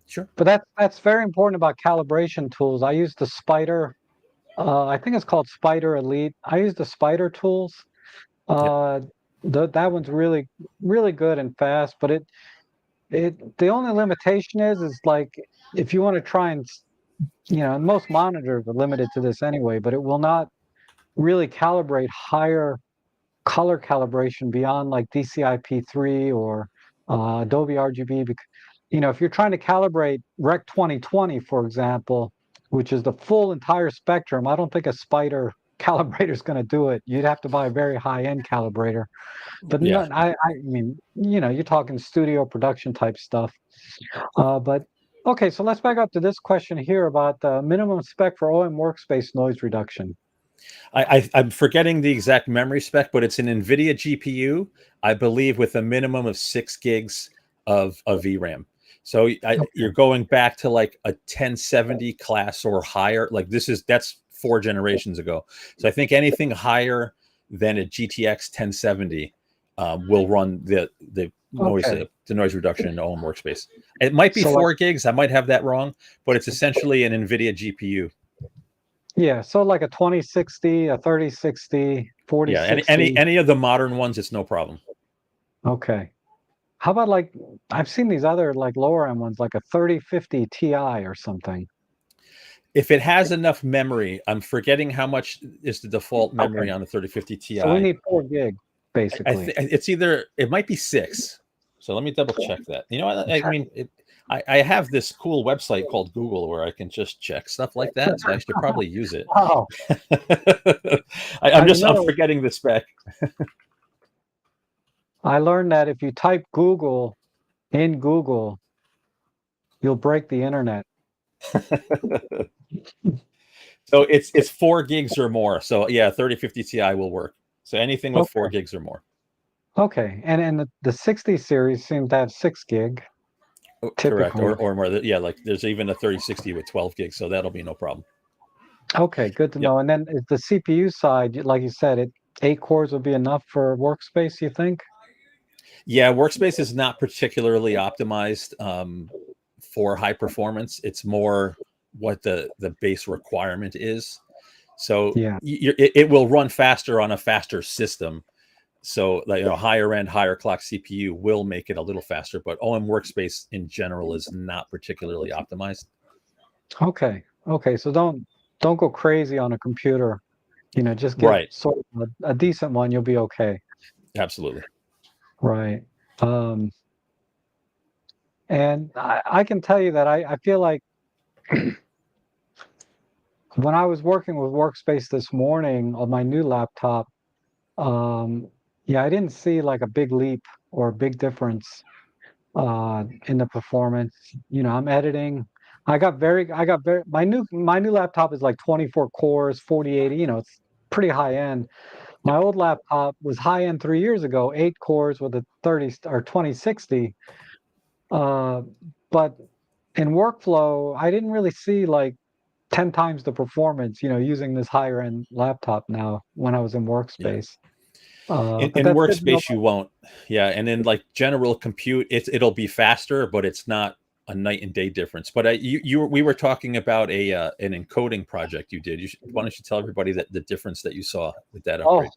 Sure. But that's very important about calibration tools. I use the Spider. I think it's called Spider Elite. I use the Spider tools. Yep. Uh, that one's really really good and fast. But the only limitation is like if you want to try and and most monitors are limited to this anyway, but it will not really calibrate higher color calibration beyond like DCI-P3 or Adobe RGB. Because, if you're trying to calibrate Rec 2020, for example, which is the full entire spectrum, I don't think a Spider calibrator is going to do it. You'd have to buy a very high-end calibrator. But no, Yeah. I mean, you're talking studio production type stuff. But okay, so let's back up to this question here about the minimum spec for OM workspace noise reduction. I'm forgetting the exact memory spec, but it's an NVIDIA GPU, I believe, with a minimum of 6 gigs of VRAM. So you're going back to like a 1070 class or higher. Like that's 4 generations ago. So I think anything higher than a GTX 1070 will run the noise reduction in OM workspace. It might be 4 gigs. I might have that wrong, but it's essentially an NVIDIA GPU. Yeah, so like a 2060, a 3060, 4060. Yeah, any of the modern ones, it's no problem. Okay. How about like, I've seen these other like lower end ones, like a 3050 Ti or something. If it has enough memory, I'm forgetting how much is the default memory on the 3050 Ti. So we need 4 gig, basically. It's either, it might be 6. So let me double check that. You know, I mean, I have this cool website called Google where I can just check stuff like that. So I should probably use it. Oh, I'm forgetting the spec. I learned that if you type Google in Google, you'll break the internet. So it's 4 gigs or more. So yeah, 3050 Ti will work. So anything with 4 gigs or more. Okay, and the 60 series seems to have 6 gig. Correct, or more. Yeah, like there's even a 3060 with 12 gigs, so that'll be no problem. Okay, good to know. And then the CPU side, like you said, 8 cores would be enough for workspace, you think? Yeah, workspace is not particularly optimized for high performance. It's more what the base requirement is. So it will run faster on a faster system. So like, higher end, higher clock CPU will make it a little faster, but OM workspace in general is not particularly optimized. Okay. So don't go crazy on a computer. Just get sort of a decent one. You'll be okay. Absolutely. Right. And I can tell you that I feel like when I was working with Workspace this morning on my new laptop, I didn't see like a big leap or a big difference in the performance. I'm editing. My new laptop is like 24 cores, 4080. It's pretty high end. My old laptop was high end 3 years ago, 8 cores with a 30 or 2060. But in workflow, I didn't really see like 10 times the performance, using this higher end laptop now when I was in Workspace. In workspace, you won't. Yeah, and in like general compute, it'll be faster, but it's not a night and day difference. But we were talking about an encoding project you did. Why don't you tell everybody that the difference that you saw with that upgrade?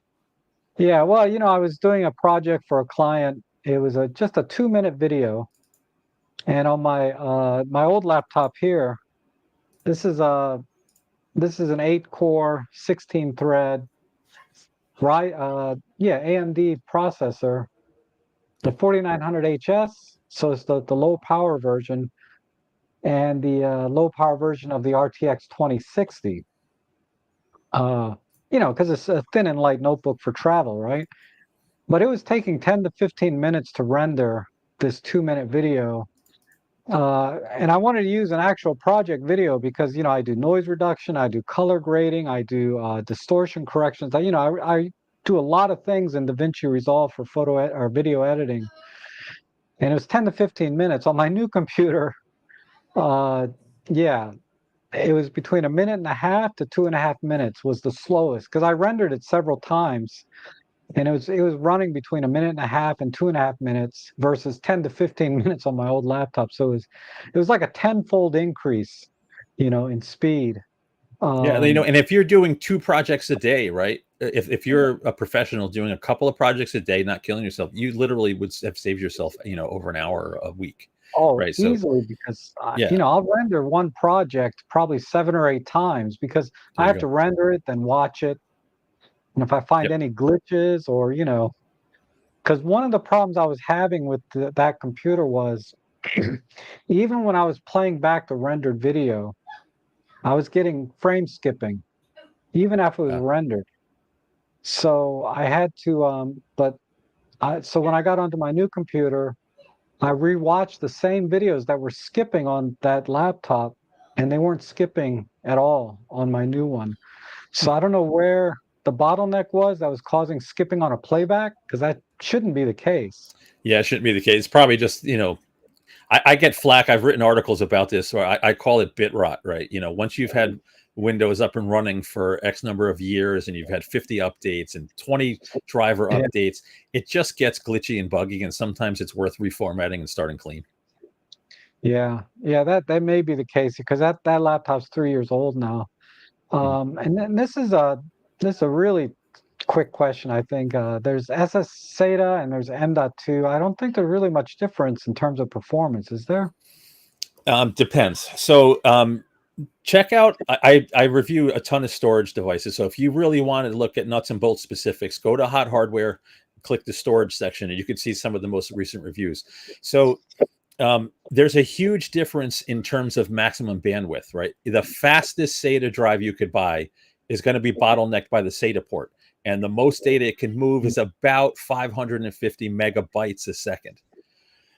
Yeah. Well, I was doing a project for a client. It was just a 2-minute video, and on my old laptop here, this is an 8-core, 16-thread. Right, AMD processor, the 4900HS, so it's the low power version, and the low power version of the RTX 2060. Because it's a thin and light notebook for travel, right? But it was taking 10 to 15 minutes to render this 2-minute video. And I wanted to use an actual project video because, I do noise reduction, I do color grading, I do distortion corrections. I do a lot of things in DaVinci Resolve for or video editing. And it was 10 to 15 minutes. On my new computer, it was between 1.5 to 2.5 minutes was the slowest because I rendered it several times. And it was running between 1.5 and 2.5 minutes versus 10 to 15 minutes on my old laptop. So it was like a 10-fold increase, in speed. And if you're doing 2 projects a day, right? If you're a professional doing a couple of projects a day, not killing yourself, you literally would have saved yourself, over an hour a week. Oh, right? Easily, because I'll render one project probably 7 or 8 times because I have to render it, then watch it. And if I find any glitches or, because one of the problems I was having with that computer was even when I was playing back the rendered video, I was getting frame skipping, even after it was rendered. So I had to, so when I got onto my new computer, I rewatched the same videos that were skipping on that laptop, and they weren't skipping at all on my new one. So I don't know where the bottleneck was that was causing skipping on a playback, because that shouldn't be the case. Yeah, it shouldn't be the case. It's probably just, I get flack. I've written articles about this, or I call it bit rot, right? Once you've had Windows up and running for X number of years, and you've had 50 updates and 20 driver Yeah. updates, it just gets glitchy and buggy, and sometimes it's worth reformatting and starting clean. Yeah, yeah, that may be the case because that laptop's 3 years old now. Mhm. And then this is a really quick question. I think there's SS SATA and there's M.2. I don't think there's really much difference in terms of performance, is there? Depends. So check out. I review a ton of storage devices. So if you really want to look at nuts and bolts specifics, go to HotHardware, click the storage section, and you can see some of the most recent reviews. So there's a huge difference in terms of maximum bandwidth, right? The fastest SATA drive you could buy is going to be bottlenecked by the SATA port. And the most data it can move is about 550 megabytes a second.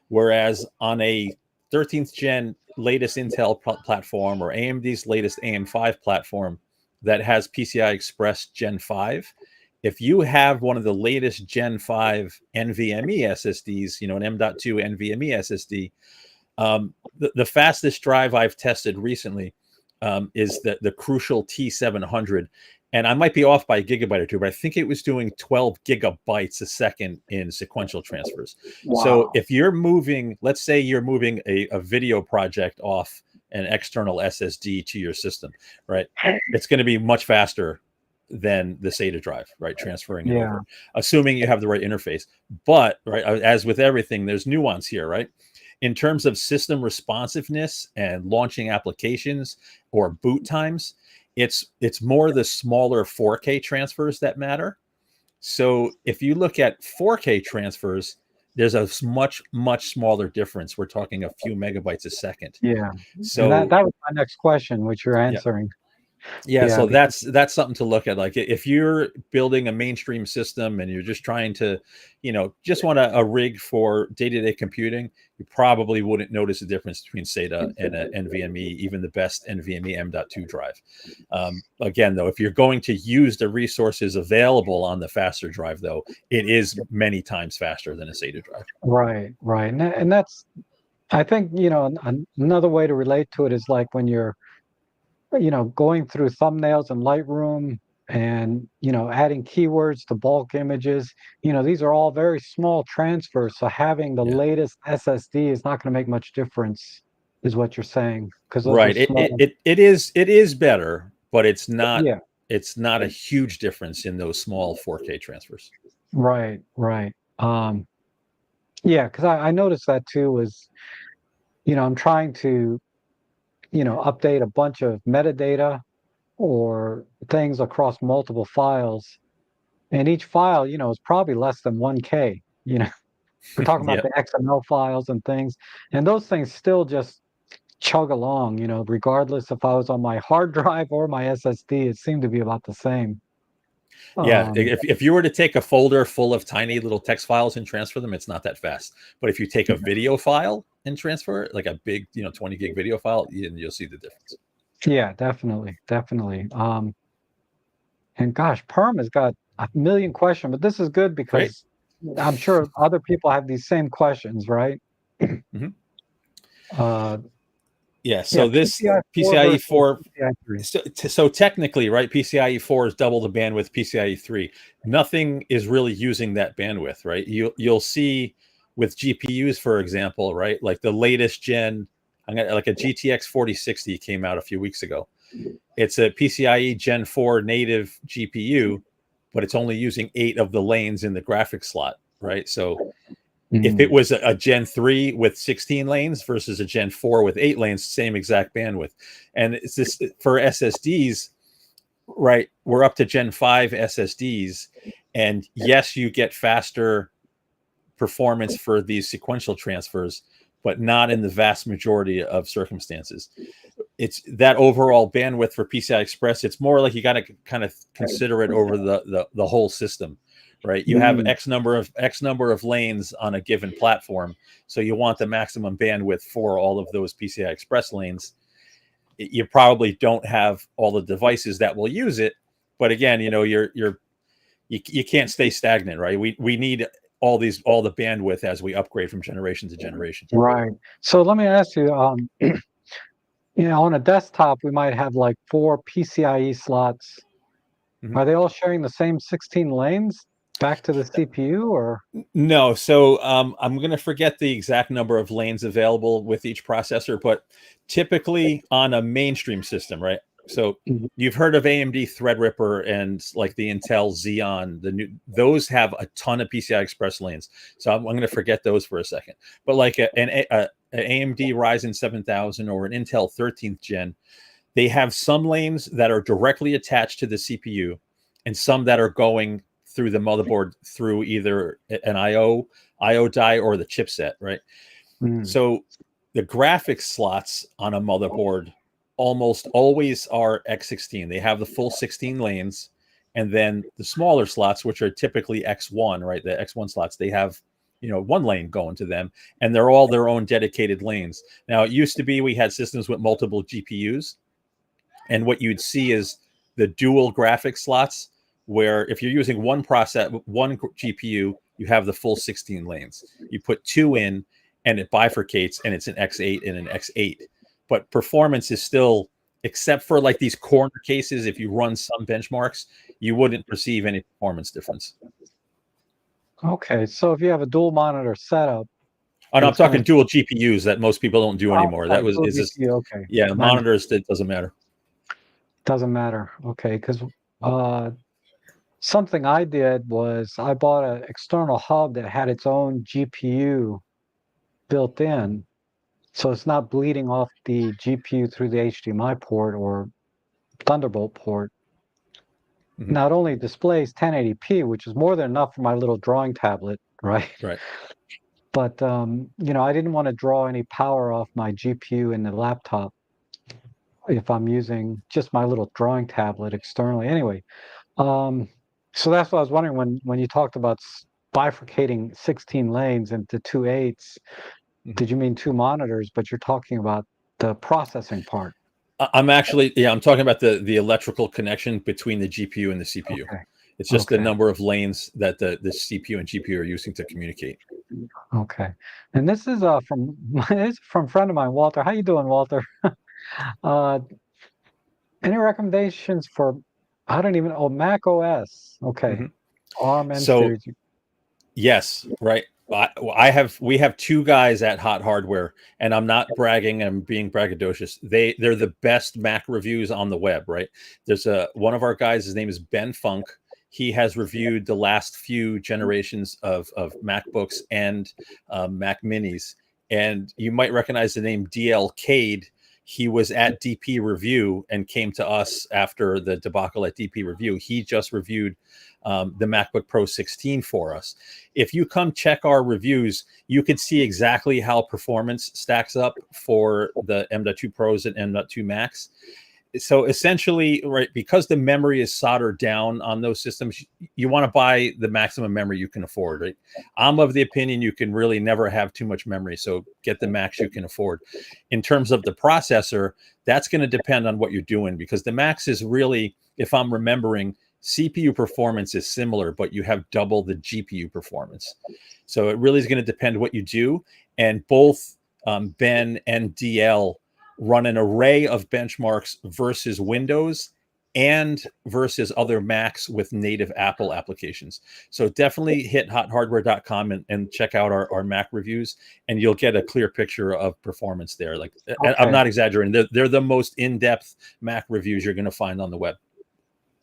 Whereas on a 13th gen latest Intel platform or AMD's latest AM5 platform that has PCI Express Gen 5, if you have one of the latest Gen 5 NVMe SSDs, an M.2 NVMe SSD, the fastest drive I've tested recently is the Crucial T700. And I might be off by a gigabyte or two, but I think it was doing 12 gigabytes a second in sequential transfers. Wow. So if you're moving, let's say you're moving a video project off an external SSD to your system, right? It's going to be much faster than the SATA drive, right? Transferring it over, assuming you have the right interface. But, right, as with everything, there's nuance here, right? In terms of system responsiveness and launching applications or boot times, it's more the smaller 4K transfers that matter. So if you look at 4K transfers, there's a much smaller difference. We're talking a few megabytes a second. Yeah. So And that was my next question, which you're yeah. answering. Yeah, Yeah, so because that's something to look at. Like if you're building a mainstream system and you're just trying to, just want a rig for day-to-day computing, you probably wouldn't notice the difference between SATA and a NVMe, even the best NVMe M.2 drive. Again, though, if you're going to use the resources available on the faster drive, though, it is many times faster than a SATA drive. right. And that's I think, another way to relate to it is like when you're going through thumbnails in Lightroom and, adding keywords to bulk images, these are all very small transfers. So having the Yeah. latest SSD is not going to make much difference, is what you're saying, because those are Right. small. It is better, but it's not Yeah, a huge difference in those small 4K transfers. right. Yeah, because I noticed that too was, I'm trying to, update a bunch of metadata or things across multiple files. And each file, is probably less than 1K. We're talking about Yeah. the XML files and things. And those things still just chug along, regardless if I was on my hard drive or my SSD, it seemed to be about the same. Yeah. Um, If you were to take a folder full of tiny little text files and transfer them, it's not that fast. But if you take a video file and transfer it, like a big, 20 gig video file, you'll see the difference. yeah, definitely. And gosh, Perm has got a million questions, but this is good Great. because I'm sure other people have these same questions, right? Mm-hmm. Uh, Yeah. yeah, So this PCI 4 PCIe versus 4, PCI 3. so technically, right, PCIe 4 is double the bandwidth PCIe 3. Nothing is really using that bandwidth, right? You'll see with GPUs, for example, right, like the latest gen, like a GTX 4060 came out a few weeks ago. It's a PCIe Gen 4 native GPU, but it's only using 8 of the lanes in the graphics slot, right? So if it was a Gen 3 with 16 lanes versus a Gen 4 with 8 lanes, same exact bandwidth. And it's this for SSDs, right? We're up to Gen 5 SSDs. And yes, you get faster performance for these sequential transfers, but not in the vast majority of circumstances. It's that overall bandwidth for PCI Express. It's more like you got to kind of consider it over the whole system, right? You have X number of lanes on a given platform, so you want the maximum bandwidth for all of those PCI Express lanes. You probably don't have all the devices that will use it, but again, you can't stay stagnant, right? We need all the bandwidth as we upgrade from generation to generation. Right. So let me ask you, on a desktop, we might have like 4 PCIe slots. Mhm. Are they all sharing the same 16 lanes back to the CPU, or? No, so I'm going to forget the exact number of lanes available with each processor, but typically on a mainstream system, right? So Mhm. you've heard of AMD Threadripper and like the Intel Xeon, those have a ton of PCI Express lanes. So I'm going to forget those for a second. But like an AMD Ryzen 7000 or an Intel 13th gen, they have some lanes that are directly attached to the CPU and some that are going through the motherboard through either an IO die or the chipset, right? Mm. So the graphics slots on a motherboard almost always are X16. They have the full 16 lanes, and then the smaller slots, which are typically X1, right? The X1 slots, they have one lane going to them, and they're all their own dedicated lanes. Now, it used to be we had systems with multiple GPUs, and what you'd see is the dual graphics slots, where if you're using one GPU, you have the full 16 lanes. You put two in, and it bifurcates, and it's an X8 and an X8. But performance is still, except for like these corner cases, if you run some benchmarks, you wouldn't perceive any performance difference. Okay, so if you have a dual monitor setup, Oh, no, I'm it's going talking to. dual GPUs that most people don't do Oh, anymore. That sorry, was dual is this, GPU. Okay, yeah, my monitors, that doesn't matter. doesn't matter. Okay, because uh, something I did was I bought an external hub that had its own GPU built in, so it's not bleeding off the GPU through the HDMI port or Thunderbolt port. Mhm. Now it only displays 1080p, which is more than enough for my little drawing tablet, right? Right. But I didn't want to draw any power off my GPU in the laptop if I'm using just my little drawing tablet externally. Anyway, um, so that's what I was wondering when you talked about bifurcating 16 lanes into 2/8s. Mhm. Did you mean two monitors? But you're talking about the processing part. I'm actually, yeah, I'm talking about the electrical connection between the GPU and the CPU. Okay. It's just the Okay. number of lanes that the CPU and GPU are using to communicate. Okay. And this is from this is from a friend of mine, Walter. How you doing, Walter? Uh, any recommendations for I don't even Mac OS. Okay. Mhm. ARM M So series. yes, right. We have two guys at Hot Hardware, and I'm not bragging. I'm being braggadocious. They're the best Mac reviews on the web. Right. There's one of our guys. His name is Ben Funk. He has reviewed the last few generations of MacBooks and Mac Minis, and you might recognize the name DL Cade. He was at DP Review and came to us after the debacle at DP Review. He just reviewed the MacBook Pro 16 for us. If you come check our reviews, you could see exactly how performance stacks up for the M.2 Pros and M.2 Max. So essentially, right, because the memory is soldered down on those systems, you want to buy the maximum memory you can afford, right? I'm of the opinion you can really never have too much memory, so get the max you can afford. In terms of the processor, that's going to depend on what you're doing, because the max is really, if I'm remembering, CPU performance is similar, but you have double the GPU performance. So it really is going to depend what you do. And both Ben and DL run an array of benchmarks versus Windows and versus other Macs with native Apple applications. So definitely hit hothardware.com and check out our Mac reviews, and you'll get a clear picture of performance there. Like, I'm Okay. not exaggerating. They're the most in-depth Mac reviews you're going to find on the web.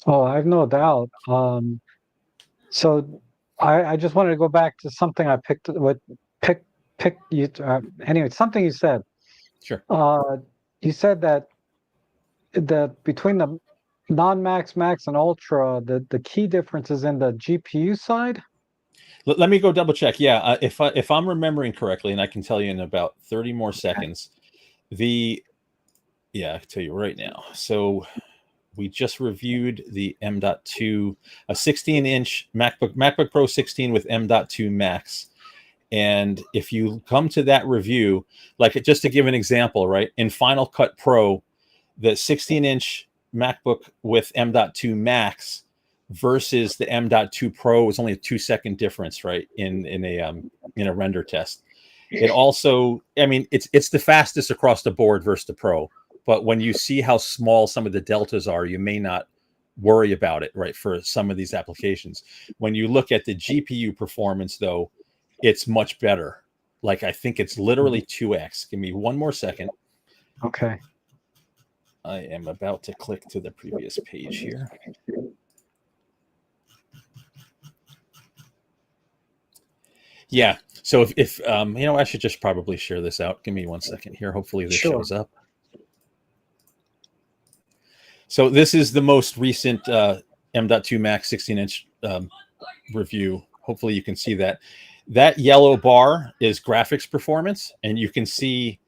Oh, I have no doubt. So I just wanted to go back to something I picked what pick pick you anyway, something you said. Sure. Uh you said that between the non-max, max, and ultra, the key difference is in the GPU side. Let me go double check. Yeah, if I'm remembering correctly, and I can tell you in about 30 more seconds. The Yeah, I can tell you right now. So we just reviewed the M.2, a 16-inch MacBook Pro 16 with M.2 Max. And if you come to that review, like just to give an example, right, in Final Cut Pro, the 16-inch MacBook with M.2 Max versus the M.2 Pro was only a 2-second difference, right, in a render test. It also, I mean, it's the fastest across the board versus the Pro, but when you see how small some of the deltas are, you may not worry about it, right, for some of these applications. When you look at the GPU performance, though, it's much better. Like, I think it's literally 2x. Give me one more second. Okay. I am about to click to the previous page here. Yeah. So if you know, I should just probably share this out. Give me 1 second here. Hopefully this Sure. shows up. So this is the most recent M.2 Max 16-inch review. Hopefully you can see that. That yellow bar is graphics performance, and you can see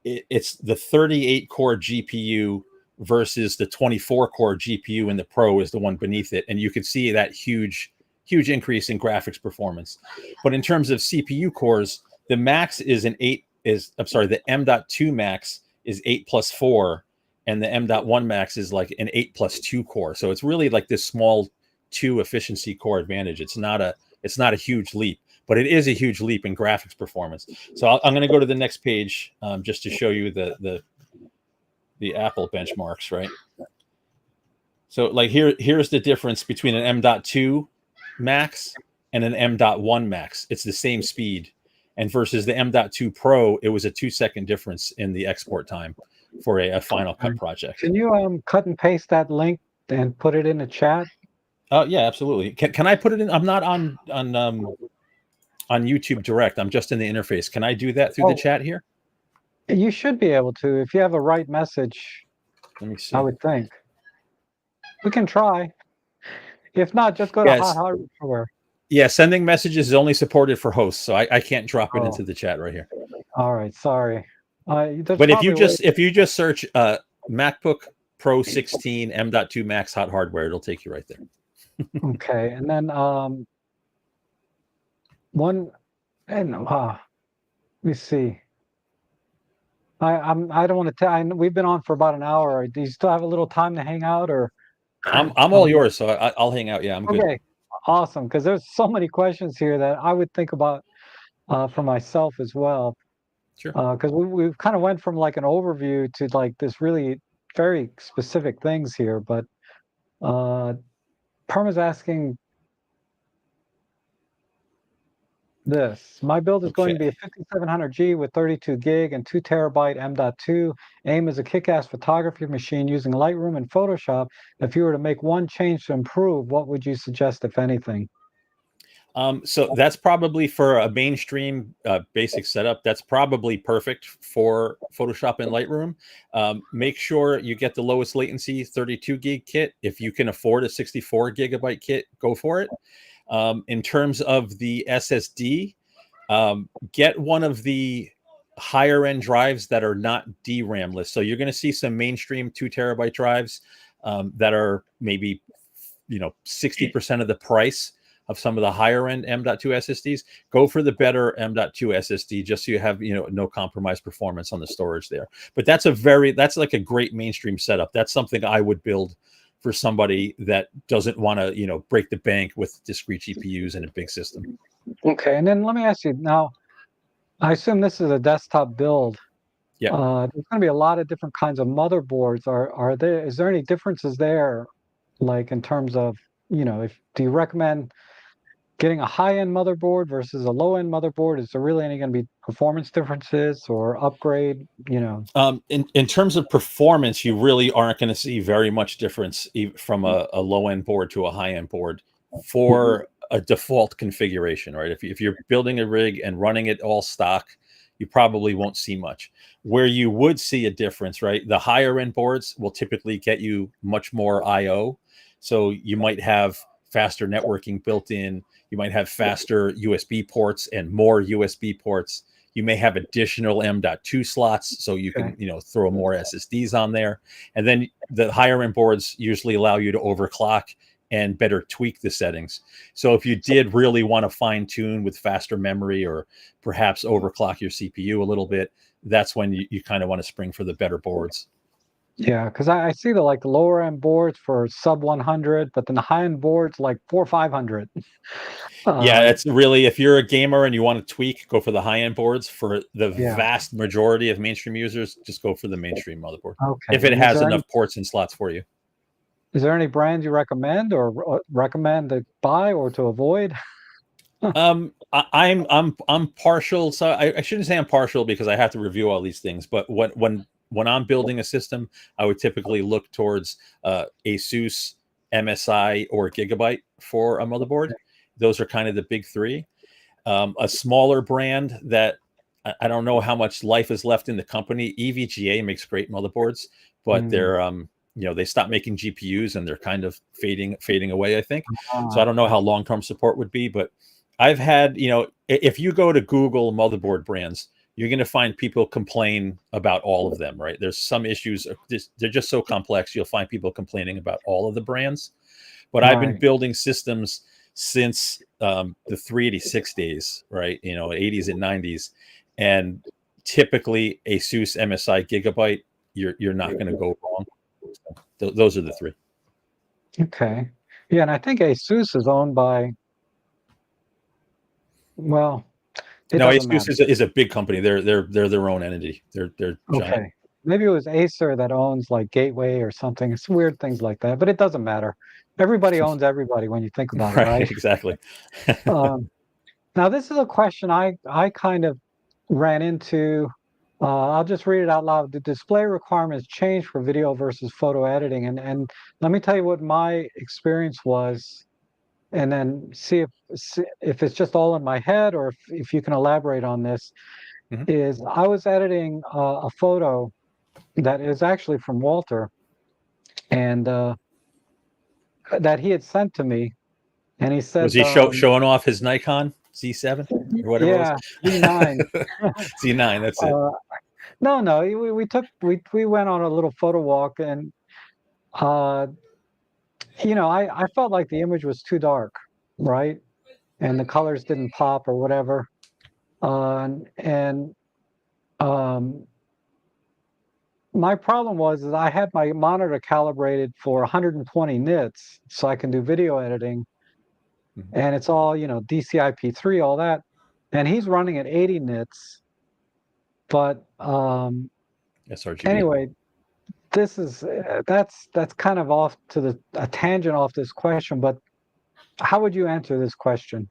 it's the 38-core GPU versus the 24-core GPU in the Pro is the one beneath it, and you can see that huge increase in graphics performance. But in terms of CPU cores, the Max is the M.2 Max is 8+4, and the M.1 Max is like an 8+2 core. So it's really like this small 2 efficiency core advantage. It's not a huge leap, but it is a huge leap in graphics performance. So I'm going to go to the next page just to show you the Apple benchmarks, right? So like here's the difference between an M.2 Max and an M.1 Max. It's the same speed, and versus the M.2 Pro, it was a 2-second difference in the export time for a Final Cut project. Can you cut and paste that link and put it in the chat? Yeah, absolutely. Can I put it in? I'm not on YouTube Direct. I'm just in the interface. Can I do that through the chat here? You should be able to if you have a right message. Let me see. I would think. We can try. If not, just go to HotHardware. Yeah, sending messages is only supported for hosts, so I can't drop it into the chat right here. All right, sorry. But if you just search MacBook Pro 16 M.2 Max HotHardware, it'll take you right there. Okay, and then let me see. I don't want to tell. We've been on for about an hour. Do you still have a little time to hang out, or? I'm all yours, so I'll hang out. Yeah, I'm good. Okay, awesome. Because there's so many questions here that I would think about for myself as well. Sure. Because we've kind of went from like an overview to like this really very specific things here. But Perma's asking this. My build is going to be a 5700G with 32 gig and 2 terabyte M.2. AIM is a kick-ass photography machine using Lightroom and Photoshop. If you were to make one change to improve, what would you suggest, if anything? So that's probably for a mainstream basic setup. That's probably perfect for Photoshop and Lightroom. Make sure you get the lowest latency 32 gig kit. If you can afford a 64 gigabyte kit, go for it. In terms of the SSD, get one of the higher end drives that are not DRAM-less. So you're going to see some mainstream 2 terabyte drives that are maybe 60% of the price of some of the higher end M.2 SSDs. Go for the better M.2 SSD just so you have no compromised performance on the storage there. But that's like a great mainstream setup. That's something I would build for somebody that doesn't want to break the bank with discrete GPUs in a big system. Okay, and then let me ask you now, I assume this is a desktop build. Yeah. There's going to be a lot of different kinds of motherboards. Is there any differences there, like in terms of do you recommend getting a high-end motherboard versus a low-end motherboard? Is there really any going to be performance differences or upgrade? In terms of performance, you really aren't going to see very much difference from a low-end board to a high-end board for a default configuration, right? If you're building a rig and running it all stock, you probably won't see much. Where you would see a difference, right? The higher-end boards will typically get you much more I/O. So you might have faster networking built in. You might have faster USB ports and more USB ports. You may have additional M.2 slots, so you can throw more SSDs on there. And then the higher end boards usually allow you to overclock and better tweak the settings. So if you did really want to fine tune with faster memory or perhaps overclock your CPU a little bit, that's when you kind of want to spring for the better boards. Yeah, because I see the like lower end boards for sub 100, but then the high end boards like 4 or 500. Yeah, Uh, it's really, if you're a gamer and you want to tweak, go for the high end boards. For the yeah. vast majority of mainstream users, just go for the mainstream motherboard if Okay. it And has enough ports and slots for you. is there any brands you recommend or recommend to buy or to avoid? I'm partial. So I shouldn't say I'm partial because I have to review all these things. But when I'm building a system, I would typically look towards ASUS, MSI, or Gigabyte for a motherboard. Those are kind of the big three. A smaller brand that I don't know how much life is left in the company. EVGA makes great motherboards, but Hmm. they're they stopped making GPUs and they're kind of fading away, I think. So I Ah, don't know how long-term support would be, but I've had, if you go to Google motherboard brands, you're going to find people complain about all of them, right? There's some issues, they're just so complex. You'll find people complaining about all of the brands. But I've been right. building systems since the 386 days, right? 80s and 90s, and typically ASUS, MSI, Gigabyte. You're not going to go wrong. So those are the three. Okay. Yeah, and I think ASUS is owned by, well, it No, doesn't matter. ASUS is a big company. They're their own entity. They're giant. Okay. Maybe it was Acer that owns like Gateway or something. It's weird things like that, but it doesn't matter. Everybody owns everybody when you think about it, Right, right? exactly. Um, Now, this is a question I kind of ran into. I'll just read it out loud. The display requirements change for video versus photo editing, and let me tell you what my experience was, and then see if it's just all in my head or if you can elaborate on this. Mhm. Is I was editing a photo that is actually from Walter, and that he had sent to me, and he Was said, he showing off his Nikon Z7 or whatever it was? "Yeah, Z9." Z9, that's it. Uh, No, no, we went on a little photo walk and uh I felt like the image was too dark, right? And the colors didn't pop or whatever. And um my problem was that I had my monitor calibrated for 120 nits so I can do video editing Mhm. and it's all, DCI-P3, all that. And he's running at 80 nits, but sRGB. anyway, this is that's kind of off to a tangent off this question, but how would you answer this question?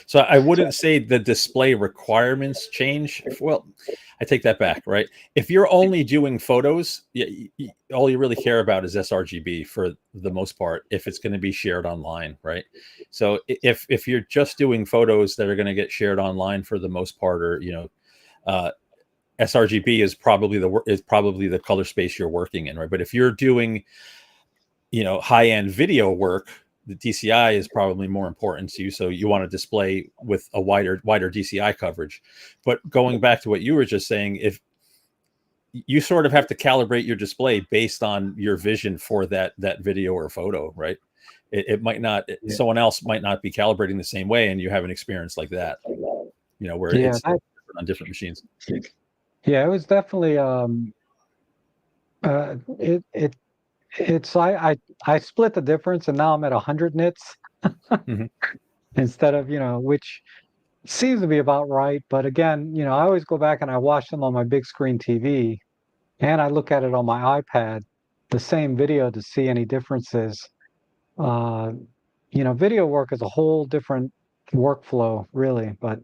So I wouldn't So, say the display requirements change. Well, I take that back, right? If you're only doing photos, all you really care about is sRGB for the most part, if it's going to be shared online, right? So if you're just doing photos that are going to get shared online for the most part, or uh, sRGB is probably the color space you're working in, right? But if you're doing high end video work, the DCI is probably more important to you. So you want to display with a wider DCI coverage. But going back to what you were just saying, if you sort of have to calibrate your display based on your vision for that video or photo, right? It might not, yeah, someone else might not be calibrating the same way, and you have an experience like that, where yeah, it's different on different machines. yeah, it was definitely uh it it it's I split the difference and now I'm at 100 nits Mhm. instead of, which seems to be about right, but again, I always go back and I watch them on my big screen TV and I look at it on my iPad, the same video to see any differences. Uh, video work is a whole different workflow, really. But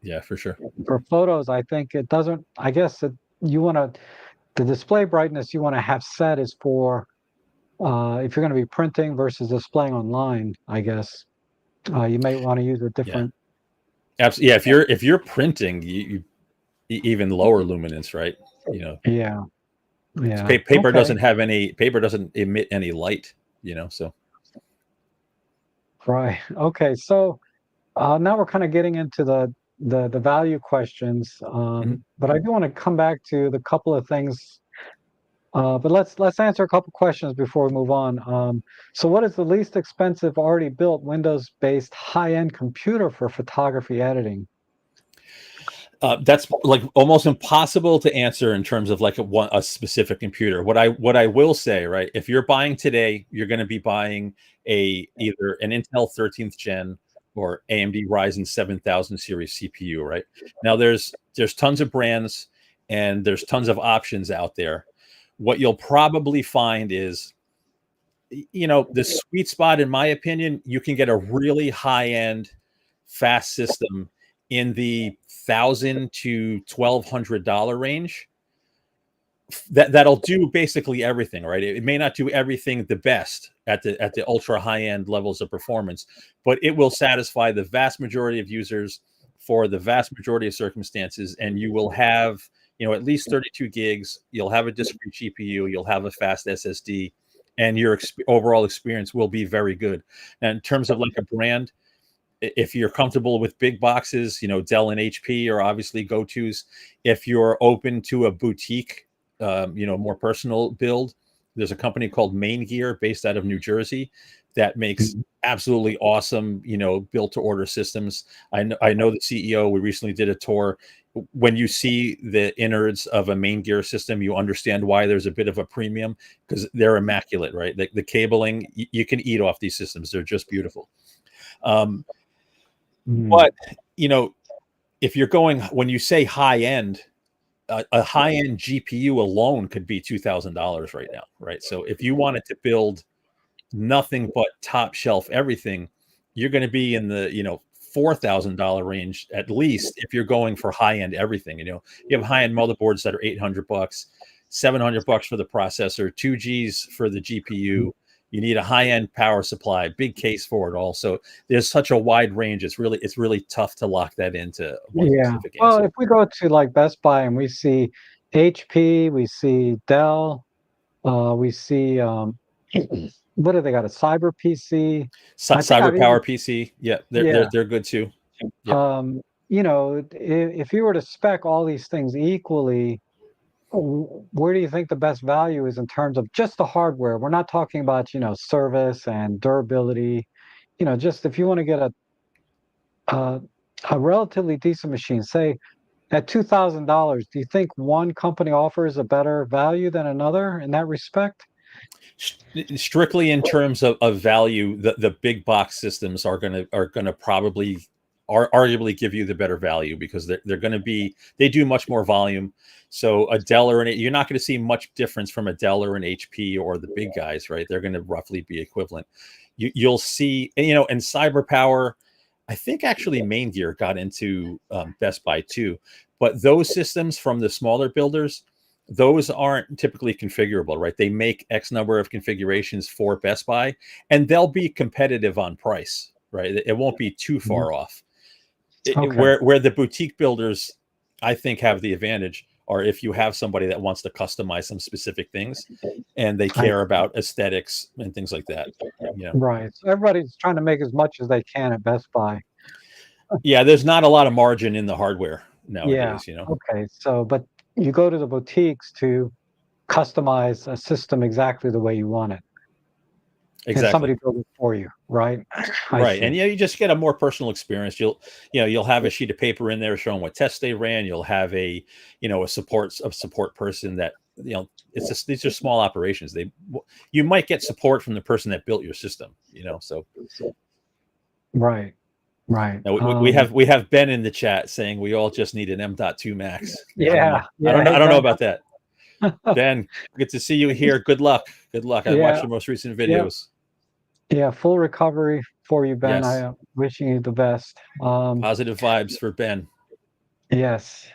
Yeah, for sure. for photos, I think it doesn't. I guess you want to the display brightness you want to have set is for if you're going to be printing versus displaying online. I guess you may want to use a Yeah, different. absolutely. Yeah, if you're printing, even lower luminance, right? You know, Yeah, yeah. paper Okay, doesn't emit any light. So right. Okay, so now we're kind of getting into the value questions, mhm. but I do want to come back to the couple of things. But let's answer a couple questions before we move on. So, what is the least expensive already built Windows-based high-end computer for photography editing? That's like almost impossible to answer in terms of like a specific computer. What I will say, right? If you're buying today, you're going to be buying either an Intel 13th gen or AMD Ryzen 7000 series CPU, right? Now there's tons of brands and there's tons of options out there. What you'll probably find is, the sweet spot, in my opinion, you can get a really high end fast system in the $1,000 to $1,200 range. That'll do basically everything, right? It may not do everything the best at the ultra high end levels of performance, but it will satisfy the vast majority of users for the vast majority of circumstances, and you will have at least 32 gigs. You'll have a discrete GPU. You'll have a fast SSD, and your overall experience will be very good. And in terms of like a brand, if you're comfortable with big boxes, Dell and HP are obviously go-tos. If you're open to a boutique, more personal build, there's a company called Main Gear based out of New Jersey that makes absolutely awesome, built-to-order systems. I know the CEO. We recently did a tour. When you see the innards of a Main Gear system, you understand why there's a bit of a premium, because they're immaculate, right? The cabling, you can eat off these systems. They're just beautiful. But if you're going, when you say high end, a high end GPU alone could be $2,000 right now, right? So if you wanted to build nothing but top shelf everything, you're going to be in the $4,000 range at least if you're going for high end everything. You have high end motherboards that are $800, $700 for the processor, 2Gs for the GPU. You need a high-end power supply, big case for it all. So there's such a wide range. It's really tough to lock that into one specific Well, answer. if we go to like Best Buy and we see HP, we see Dell, we see what do they got? A cyber PC. I think Cyber I've even Power PC, yeah, yeah. they're good too. Yep. If you were to spec all these things equally, where do you think the best value is in terms of just the hardware? We're not talking about, service and durability. Just if you want to get a, a relatively decent machine, say at $2,000, do you think one company offers a better value than another in that respect? Strictly in terms of value, the big box systems are gonna probably arguably give you the better value, because they're going to they do much more volume. So a Dell or you're not going to see much difference from a Dell or an HP or the big guys, right? They're going to roughly be equivalent. You'll see, and Cyber Power, I think actually Main Gear got into Best Buy too, but those systems from the smaller builders, those aren't typically configurable, right? They make X number of configurations for Best Buy, and they'll be competitive on price, right? It won't be too far off. Okay. Where the boutique builders, I think, have the advantage, or if you have somebody that wants to customize some specific things and they I care about aesthetics and things like that. Right. So everybody's trying to make as much as they can at Best Buy. Yeah, there's not a lot of margin in the hardware Yeah. nowadays. Okay. So, but you go to the boutiques to customize a system exactly the way you want it, and Exactly. somebody build it for you, right? I Right. And see. you just get a more personal experience. You'll have a sheet of paper in there showing what tests they ran. You'll have a support person that, it's just, these are small operations. You might get support from the person that built your system. So Right. Right. now we have Ben in the chat saying we all just need an M.2 Max. I don't know. Yeah. I don't Yeah. know. I don't know Exactly. about that. Ben, good to see you here. Good luck. Good luck. I watched Yeah. your most recent Yeah. videos. Yeah. Full recovery for you, Ben. I Yes. am wishing you the best. Positive vibes for Ben. Yes.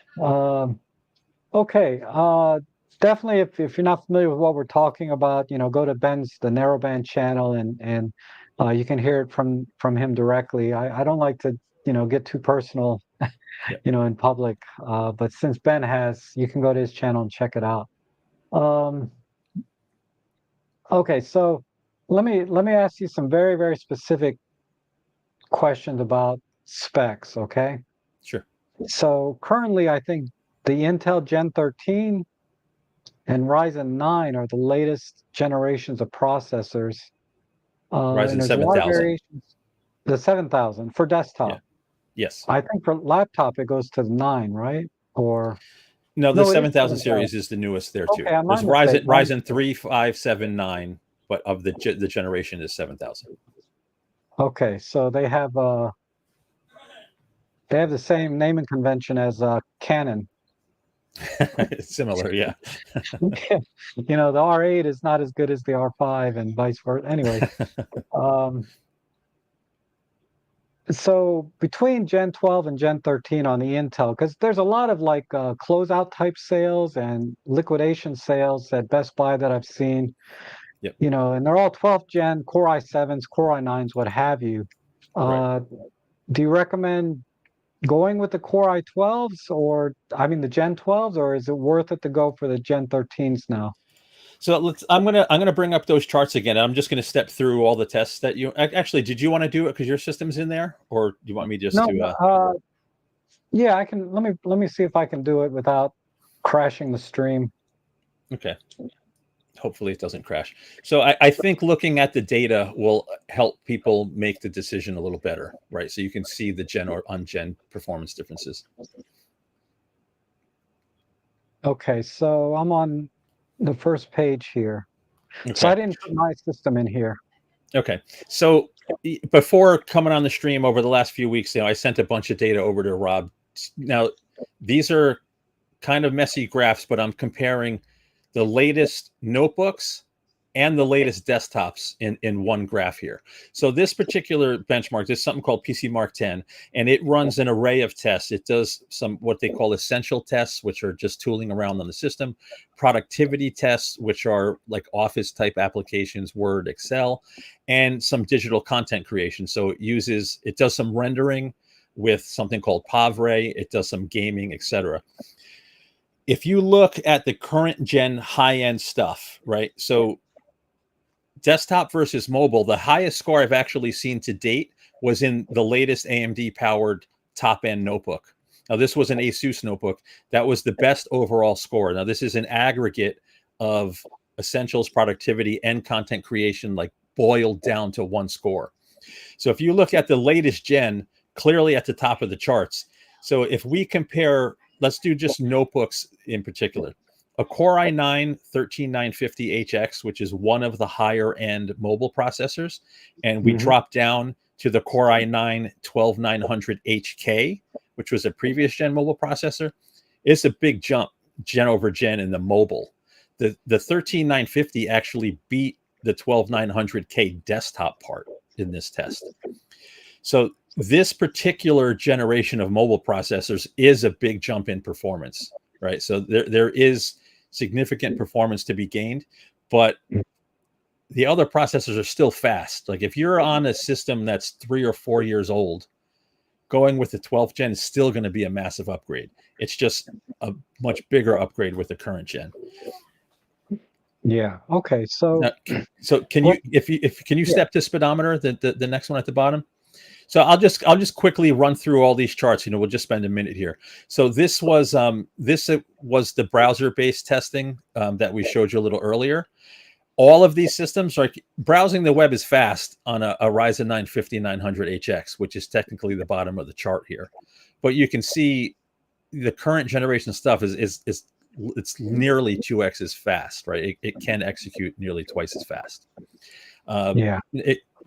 Okay. Definitely, if you're not familiar with what we're talking about, go to Ben's the Narrowband channel, and you can hear it from him directly. I don't like to get too personal, Yeah. in public. But since Ben has, you can go to his channel and check it out. Um, okay, so let me ask you some very, very specific questions about specs. Okay. Sure. So currently, I think the Intel Gen 13 and Ryzen 9 are the latest generations of processors. And Ryzen there's a lot of 7000. variations. The 7000 for Yeah. desktop. Yes. I think for laptop it goes to 9, right? Or No, the no, it is 7000 7,000. series is the newest there too. Okay, my There's mistake. Ryzen 3, 5, 7, 9, but of the generation is 7000. Okay, so they have the same naming convention as Canon. Similar, yeah. You know, the R8 is not as good as the R5 and vice versa. Anyway, um, so between Gen 12 and Gen 13 on the Intel, because there's a lot of like closeout type sales and liquidation sales at Best Buy that I've seen, Yep. you know, and they're all 12th gen, Core i7s, Core i9s, what have you. Right. Uh, do you recommend going with the Core i12s or, I mean, the Gen 12s, or is it worth it to go for the Gen 13s now? So I'm gonna bring up those charts again. I'm just gonna step through all the tests that you actually did. You want to do it because your system's in there, or do you want me just No, to? yeah, I can. Let me see if I can do it without crashing the stream. Okay. Hopefully it doesn't crash. So I think looking at the data will help people make the decision a little better, right? So you can see the gen or on-gen performance differences. Okay, so I'm on the first page here. So Okay. I didn't put my system in here. Okay. So before coming on the stream over the last few weeks, I sent a bunch of data over to Rob. Now, these are kind of messy graphs, but I'm comparing the latest notebooks and the latest desktops in one graph here. So this particular benchmark is something called PC Mark 10, and it runs an array of tests. It does some what they call essential tests, which are just tooling around on the system, productivity tests, which are like office type applications, Word, Excel, and some digital content creation. So it does some rendering with something called Pavre. It does some gaming, etc. If you look at the current gen high-end stuff, right? So desktop versus mobile, the highest score I've actually seen to date was in the latest AMD powered top end notebook. Now, this was an Asus notebook. That was the best overall score. Now, this is an aggregate of essentials, productivity, and content creation, like boiled down to one score. So if you look at the latest gen, clearly at the top of the charts. So if we compare, let's do just notebooks in particular. A Core i9 13950HX, which is one of the higher end mobile processors, and we drop down to the Core i9 12900HK, which was a previous gen mobile processor. It's a big jump gen over gen in the mobile. The 13950 actually beat the 12900K desktop part in this test. So this particular generation of mobile processors is a big jump in performance, right? So there is significant performance to be gained, but the other processors are still fast. Like if you're on a system that's 3 or 4 years old, going with the 12th gen is still going to be a massive upgrade. It's just a much bigger upgrade with the current gen. Yeah. Okay. So, Now, so can what? you can you Yeah. step to speedometer, the next one at the bottom? So I'll just quickly run through all these charts. We'll just spend a minute here. So this was the browser-based testing that we showed you a little earlier. All of these systems, like browsing the web, is fast on a Ryzen 9 5900HX, which is technically the bottom of the chart here. But you can see the current generation stuff is it's nearly 2x as fast, right? It can execute nearly twice as fast. Yeah.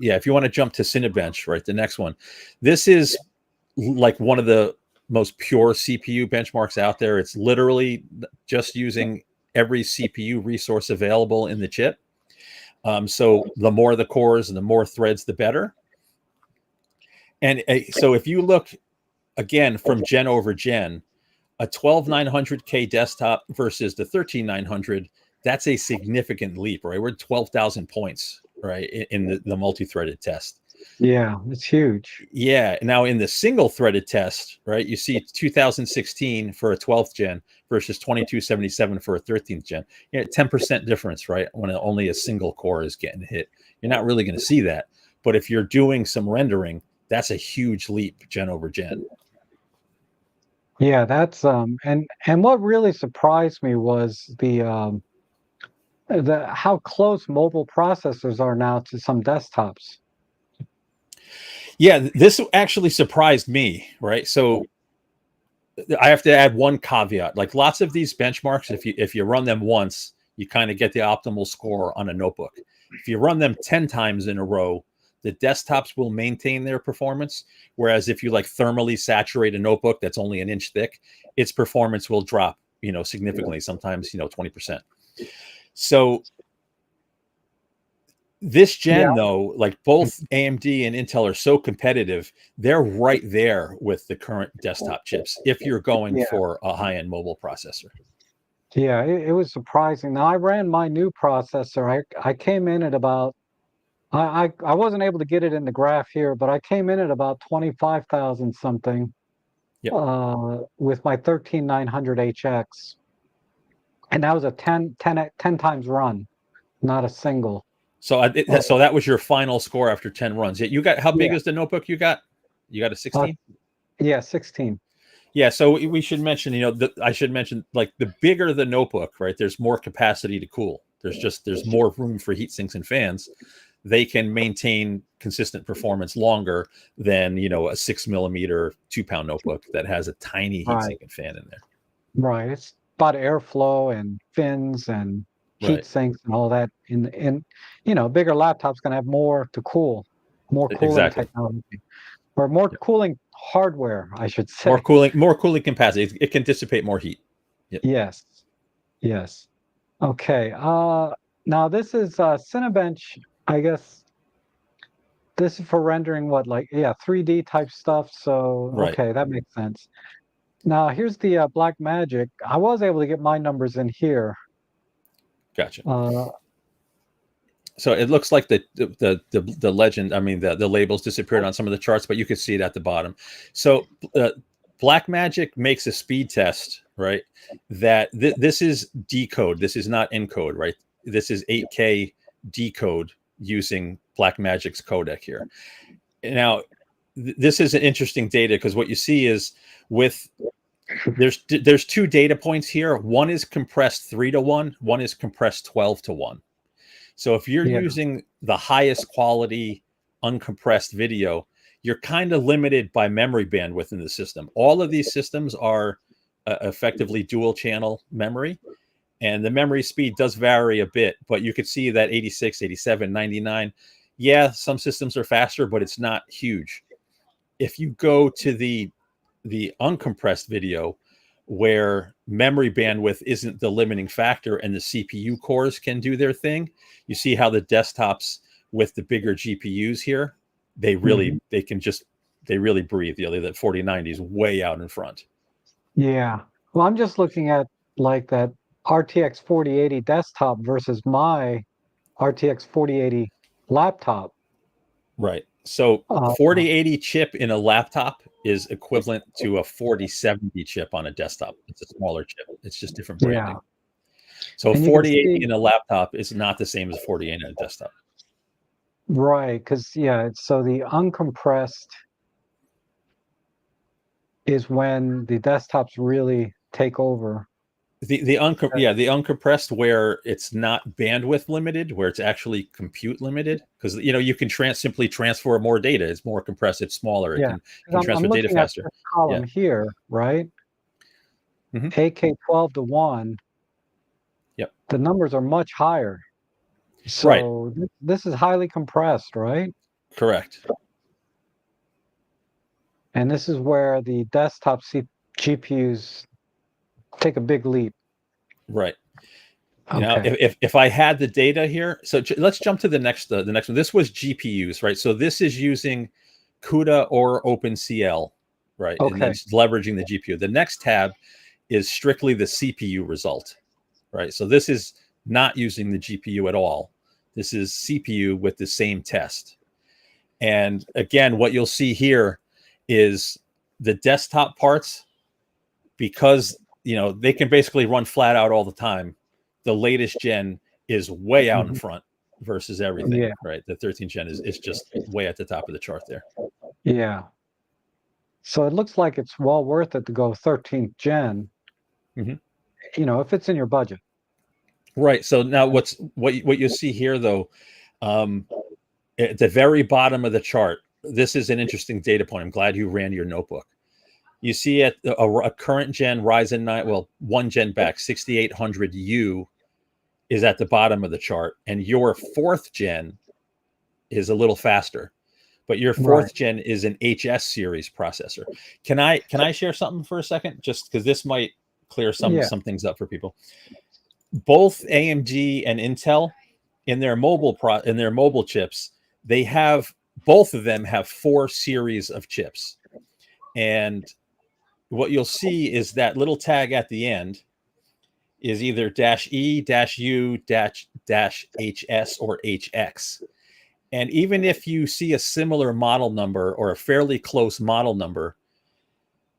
Yeah, if you want to jump to Cinebench, right, the next one. This is like one of the most pure CPU benchmarks out there. It's literally just using every CPU resource available in the chip. So the more the cores and the more threads, the better. And so if you look again from gen over gen, a 12900K desktop versus the 13900, that's a significant leap, right? We're 12,000 points, right, in the multi-threaded test. Yeah. It's huge. Yeah. Now in the single threaded test, right, you see 2016 for a 12th gen versus 2277 for a 13th gen. 10% difference, right? When only a single core is getting hit. You're not really going to see that. But if you're doing some rendering, that's a huge leap gen over gen. Yeah. That's and what really surprised me was the how close mobile processors are now to some desktops. Yeah, this actually surprised me, right? So I have to add one caveat. Like lots of these benchmarks, if you run them once, you kind of get the optimal score on a notebook. If you run them 10 times in a row, the desktops will maintain their performance. Whereas if you like thermally saturate a notebook that's only an inch thick, its performance will drop, significantly, sometimes, 20%. So this Yeah, gen, though, like both AMD and Intel are so competitive, they're right there with the current desktop chips if you're going yeah, for a high-end mobile processor. yeah. It was surprising. Now I ran my new processor. I came in at about I wasn't able to get it in the graph here, but I came in at about 25,000 something Yep. with my 13900HX, and that was a 10 times run, not a single. So that was your final score after 10 runs. You got, how big Yeah, is the notebook you got? You got a uh, 16? yeah, 16. Yeah, so we should mention, I should mention, like, the bigger the notebook, right? There's more capacity to cool. There's more room for heat sinks and fans. They can maintain consistent performance longer than, a 6 millimeter 2 pound notebook that has a tiny heat Right, sink and fan in there. right. It's about airflow and fins and heat Right. sinks and all that. Bigger laptops gonna have more to cool, more cooling Exactly. technology, or more Yep. cooling hardware, I should More say. cooling, more cooling capacity. It can dissipate more heat. Yep. Yes, yes. Okay. Now this is Cinebench. I guess this is for rendering what, like, yeah, 3D type stuff. So Right. okay, that makes sense. Now here's the Black Magic. I was able to get my numbers in here. Gotcha. Uh, So it looks like the legend, I mean, the labels disappeared on some of the charts, but you could see it at the bottom. So Blackmagic makes a speed test, right? That this is decode. This is not encode, right? This is 8K decode using Blackmagic's codec here. Now, this is an interesting data because what you see is with there's two data points here. One is compressed 3-to-1. One is compressed 12-to-1. So if you're yeah, using the highest quality uncompressed video, you're kind of limited by memory bandwidth in the system. All of these systems are effectively dual channel memory, and the memory speed does vary a bit, but you could see that 86, 87, 99. Yeah, some systems are faster, but it's not huge. If you go to the uncompressed video, where memory bandwidth isn't the limiting factor and the CPU cores can do their thing, you see how the desktops with the bigger GPUs here, mhm, they really breathe. That 4090 is way out in front. yeah. Well, I'm just looking at like that RTX 4080 desktop versus my RTX 4080 laptop. Right. So Uh, 4080 chip in a laptop is equivalent to a 4070 chip on a desktop. It's a smaller chip. It's just different yeah, branding. So and you can 4080 see. in a laptop is not the same as 4080 in a desktop. Right, because yeah, so the uncompressed is when the desktops really take over. The uncompressed, where it's not bandwidth limited, where it's actually compute limited, because you can simply transfer more data. It's more compressed, it's smaller, it Yeah, can because I'm transfer data looking at faster. this Yeah. column here, right? Hmm. AK 12-to-1, Yep. the numbers are much higher. Right. So this is highly compressed, right? Correct. And this is where the desktop GPUs take a big leap. Right. Okay. If I had the data here, so let's jump to the next one. This was GPUs, right? So this is using CUDA or OpenCL, right? And then Okay. leveraging the GPU. The next tab is strictly the CPU result, right? So this is not using the GPU at all. This is CPU with the same test. And again, what you'll see here is the desktop parts, because they can basically run flat out all the time. The latest gen is way out in Mhm. front versus everything, Yeah. right? The 13th gen is just way at the top of the chart there. Yeah. So it looks like it's well worth it to go 13th gen, Hmm. if it's in your budget. Right. So now what you see here, though, at the very bottom of the chart, this is an interesting data point. I'm glad you ran your notebook. You see at a current gen Ryzen 9, well, one gen back, 6800U is at the bottom of the chart, and your fourth gen is a little faster, but your fourth gen is an HS series processor. Can I share something for a second, just because this might clear some things up for people? Both AMD and Intel in their mobile chips, they have, both of them have 4 series of chips, and what you'll see is that little tag at the end is either -E, -U, -HS, or HX. And even if you see a similar model number or a fairly close model number,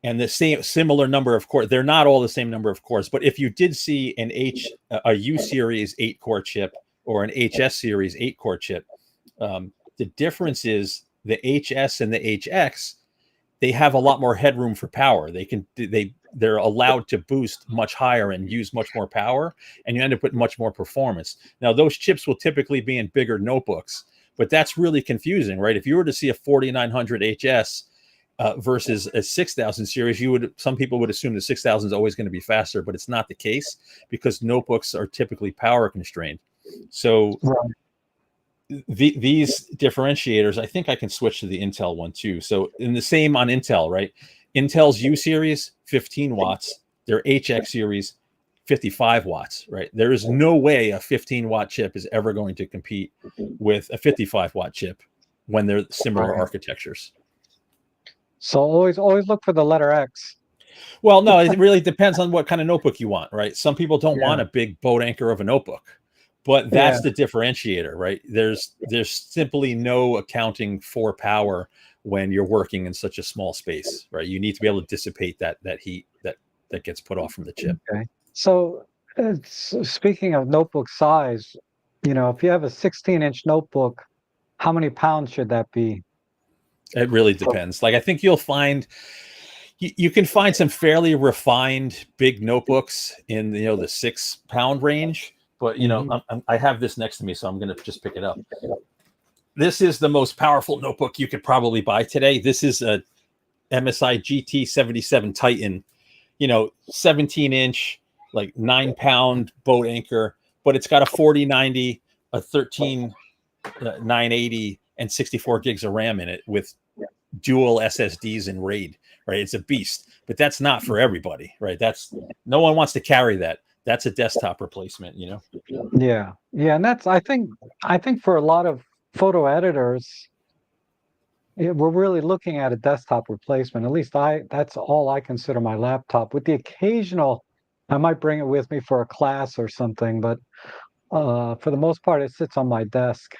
and the similar number of cores, they're not all the same number of cores, but if you did see a U series 8-core chip or an HS series 8-core chip, the difference is the HS and the HX, they have a lot more headroom for power. They're allowed to boost much higher and use much more power, and you end up with much more performance. Now, those chips will typically be in bigger notebooks, but that's really confusing, right? If you were to see a 4900 HS versus a 6000 series, some people would assume the 6000 is always going to be faster, but it's not the case because notebooks are typically power constrained. So these differentiators, I think I can switch to the Intel one too. So in the same on Intel, right? Intel's U series, 15 watts. Their HX series, 55 watts, right? There is no way a 15-watt chip is ever going to compete with a 55-watt chip when they're similar architectures. So always look for the letter X. Well, no, it really depends on what kind of notebook you want, right? Some people don't want a big boat anchor of a notebook, but that's the differentiator, right? There's simply no accounting for power when you're working in such a small space, right? You need to be able to dissipate that heat that gets put off from the chip. Okay. So speaking of notebook size, if you have a 16-inch notebook, how many pounds should that be? It really depends. Like, I think you'll find you can find some fairly refined big notebooks in the 6-pound range, but I have this next to me, so I'm going to just pick it up. This is the most powerful notebook you could probably buy today. This is a MSI GT77 Titan, 17-inch, like 9-pound boat anchor, but it's got a 4090, a 13980, and 64 gigs of RAM in it with dual SSDs and RAID, right? It's a beast, but that's not for everybody, right? No one wants to carry that. That's a desktop replacement, Yeah. And that's, I think for a lot of photo editors, we're really looking at a desktop replacement. At least that's all I consider my laptop. With the occasional, I might bring it with me for a class or something, but for the most part, it sits on my desk.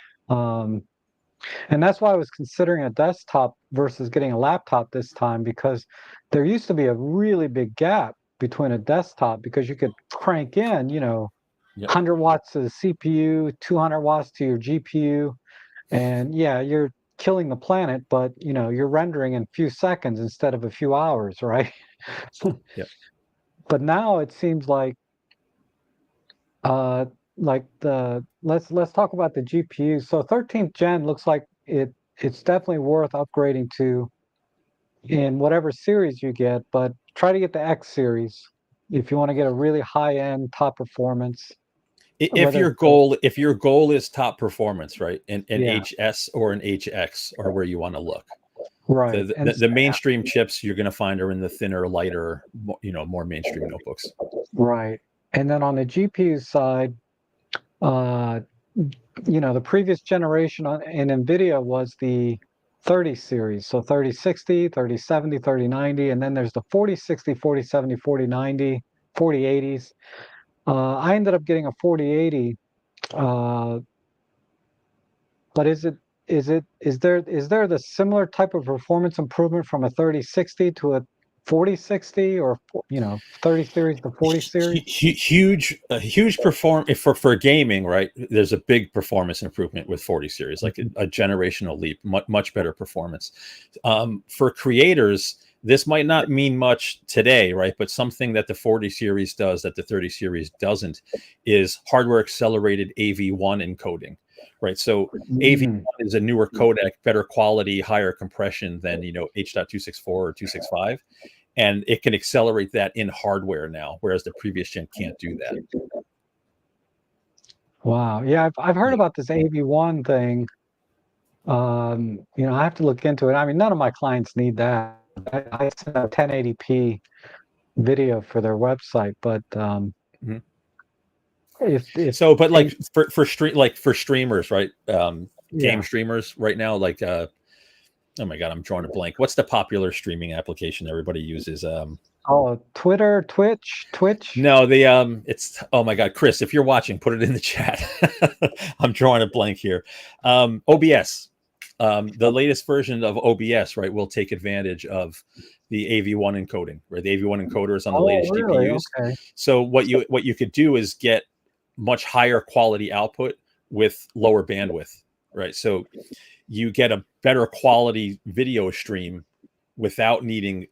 And that's why I was considering a desktop versus getting a laptop this time, because there used to be a really big gap between a desktop, because you could crank in, 100 watts to the CPU, 200 watts to your GPU, and you're killing the planet, but you're rendering in a few seconds instead of a few hours, right? But now it seems like let's talk about the GPU. So 13th gen looks like it's definitely worth upgrading to in whatever series you get, but try to get the X series if you want to get a really high-end top performance. If your goal is top performance, right, an HS or an HX are where you want to look. Right. The mainstream chips you're going to find are in the thinner, lighter, more mainstream notebooks. Right. And then on the GPU side, the previous generation in NVIDIA was the 30 series. So 3060, 3070, 3090, and then there's the 4060, 4070, 4090, 4080s. I ended up getting a 4080, but is there the similar type of performance improvement from a 3060 to a 4060, or 30 series to 40 series? Huge for gaming, right? There's a big performance improvement with 40 series, like a generational leap, much better performance. For creators, this might not mean much today, right? But something that the 40 series does that the 30 series doesn't is hardware accelerated AV1 encoding. right? So Mm. AV1 is a newer codec, better quality, higher compression than H.264 or 265, and it can accelerate that in hardware now, whereas the previous gen can't do that. Wow. Yeah, I've heard Yeah. about this AV1 thing. I have to look into it. I mean, none of my clients need that. I send a 1080p video for their website, but Mhm. if So, but a like for streamers, right? Game yeah, streamers right now, like oh my god, I'm drawing a blank. What's the popular streaming application everybody uses? oh, Twitter, Twitch. No, the it's oh my god, Chris, if you're watching, put it in the chat. I'm drawing a blank here. OBS, the latest version of OBS, right, will take advantage of the AV1 encoding, right? The AV1 encoder is on the Oh, latest really? GPUs. Okay. So what you could do is get much higher quality output with lower bandwidth, right? So you get a better quality video stream without needing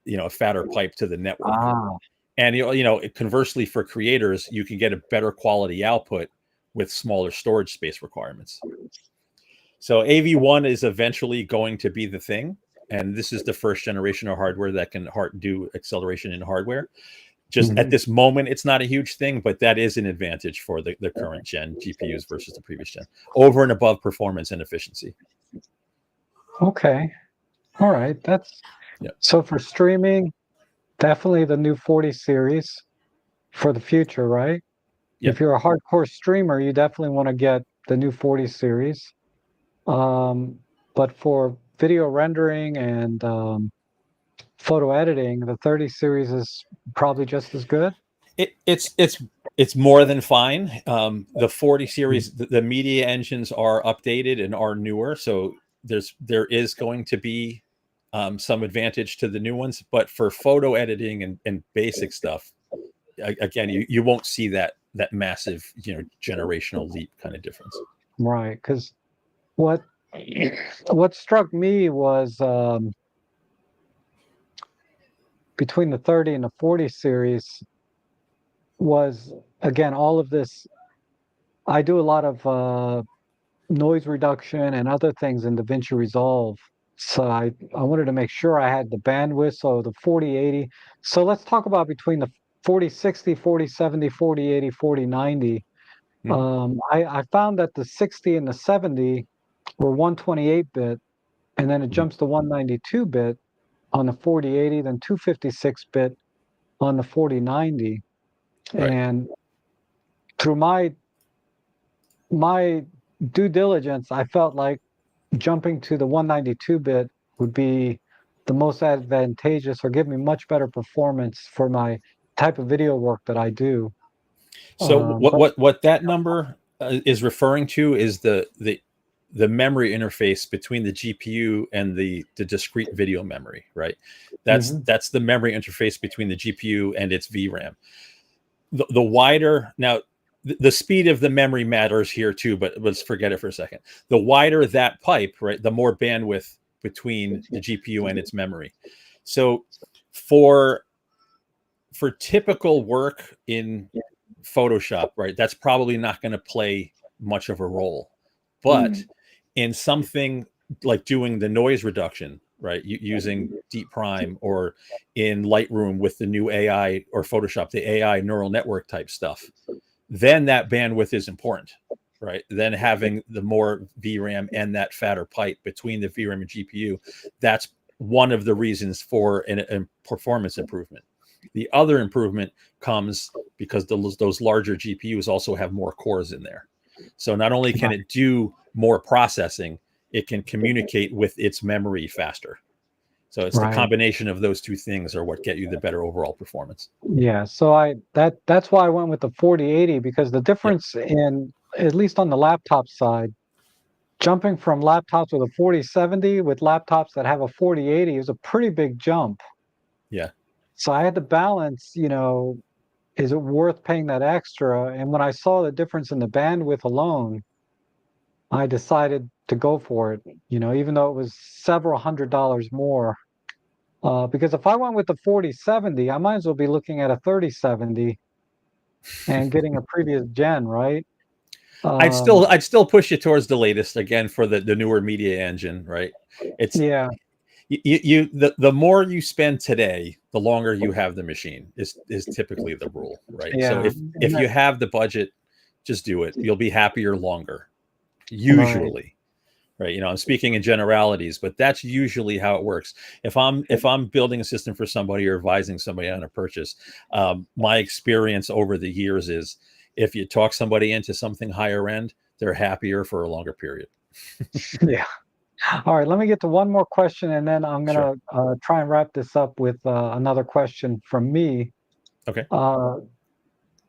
a fatter pipe to the network. Ah, And conversely, for creators, you can get a better quality output with smaller storage space requirements. So AV1 is eventually going to be the thing, and this is the first generation of hardware that can do acceleration in hardware. Just at mhm. this moment, it's not a huge thing, but that is an advantage for the current gen GPUs versus the previous gen, over and above performance and efficiency. Okay. All right. That's Yeah. so for streaming, definitely the new 40 series for the future, right? Yep. If you're a hardcore streamer, you definitely want to get the new 40 series. Um, but for video rendering and photo editing, the 30 series is probably just as good. It's more than fine. The 40 series, the media engines are updated and are newer, so there is going to be some advantage to the new ones. But for photo editing and basic stuff, again, you won't see that massive generational leap kind of difference. Right, because what what struck me was between the 30 and the 40 series was again all of this. I do a lot of noise reduction and other things in DaVinci Resolve. So I wanted to make sure I had the bandwidth, so the 4080. So let's talk about between the 4060, 4070, 4080, 4090. Mhm. I found that the 60 and the 70 were 128-bit, and then it Mhm. jumps to 192-bit on the 4080, then 256-bit on the 4090. Right. And through my due diligence, I felt like jumping to the 192-bit would be the most advantageous or give me much better performance for my type of video work that I do. So But what that number is referring to is the memory interface between the GPU and the discrete video memory, right? mhm, That's the memory interface between the GPU and its VRAM. The wider now, the speed of the memory matters here too, but let's forget it for a second. The wider that pipe, right, the more bandwidth between the GPU and its memory. So for typical work in Photoshop, right, that's probably not going to play much of a role. But in something like doing the noise reduction, right, using Deep Prime, or in Lightroom with the new AI, or Photoshop, the AI neural network type stuff, then that bandwidth is important, right? Then having the more VRAM and that fatter pipe between the VRAM and GPU, that's one of the reasons for a performance improvement. The other improvement comes because those larger GPUs also have more cores in there. So not only can it do more processing, it can communicate with its memory faster. So it's the right. combination of those two things are what get you the better overall performance. Yeah, so that's why I went with the 4080 because the Yep. difference in at least on the laptop side, jumping from laptops with a 4070 with laptops that have a 4080 is a pretty big jump. Yeah. So I had to balance, is it worth paying that extra? And when I saw the difference in the bandwidth alone, I decided to go for it, even though it was several $100s more. Because if I went with the 4070, I might as well be looking at a 3070 and getting a previous gen, right? I'd still push you towards the latest again for the newer media engine, right? It's Yeah, the more you spend today, the longer you have the machine is typically the rule, right? So yeah, if you have the budget, just do it. You'll be happier longer, right. usually. Right, I'm speaking in generalities, but that's usually how it works. If I'm building a system for somebody or advising somebody on a purchase, my experience over the years is if you talk somebody into something higher end, they're happier for a longer period. Yeah. All right, let me get to one more question, and then I'm Sure. gonna try and wrap this up with another question from me. Okay. Uh,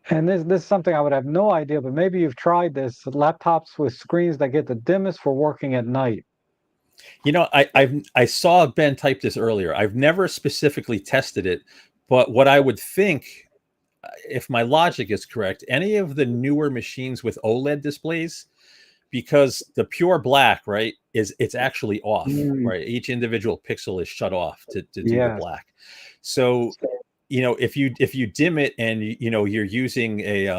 and this is something I would have no idea, but maybe you've tried this: laptops with screens that get the dimmest for working at night. I saw Ben type this earlier. I've never specifically tested it, but what I would think, if my logic is correct, any of the newer machines with OLED displays, because the pure black, right, it's actually off, Mm, right? Each individual pixel is shut off to do the yes. black. So, if you dim it and you're using a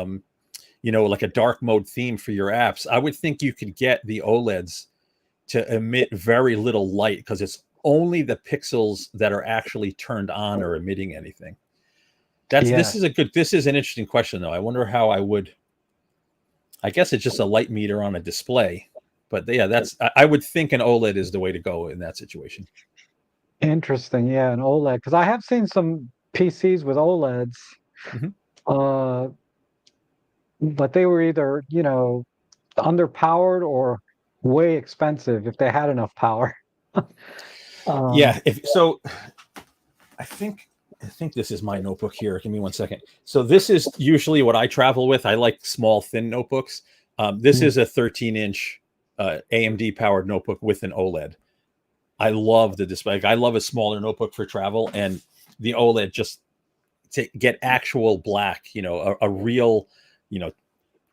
like a dark mode theme for your apps, I would think you could get the OLEDs to emit very little light because it's only the pixels that are actually turned on or emitting anything. This is Yes. this is an interesting question though. I wonder how I guess it's just a light meter on a display, but yeah, I would think an OLED is the way to go in that situation. Interesting. Yeah, an OLED. Because I have seen some PCs with OLEDs, Mhm. uh, but they were either, underpowered or way expensive if they had enough power. Um, Yeah, if so, I think this is my notebook here. Give me one second. So this is usually what I travel with. I like small, thin notebooks. This mm, is a 13-inch AMD powered notebook with an OLED. I love the display. Like, I love a smaller notebook for travel, and the OLED just to get actual black. A real, you know,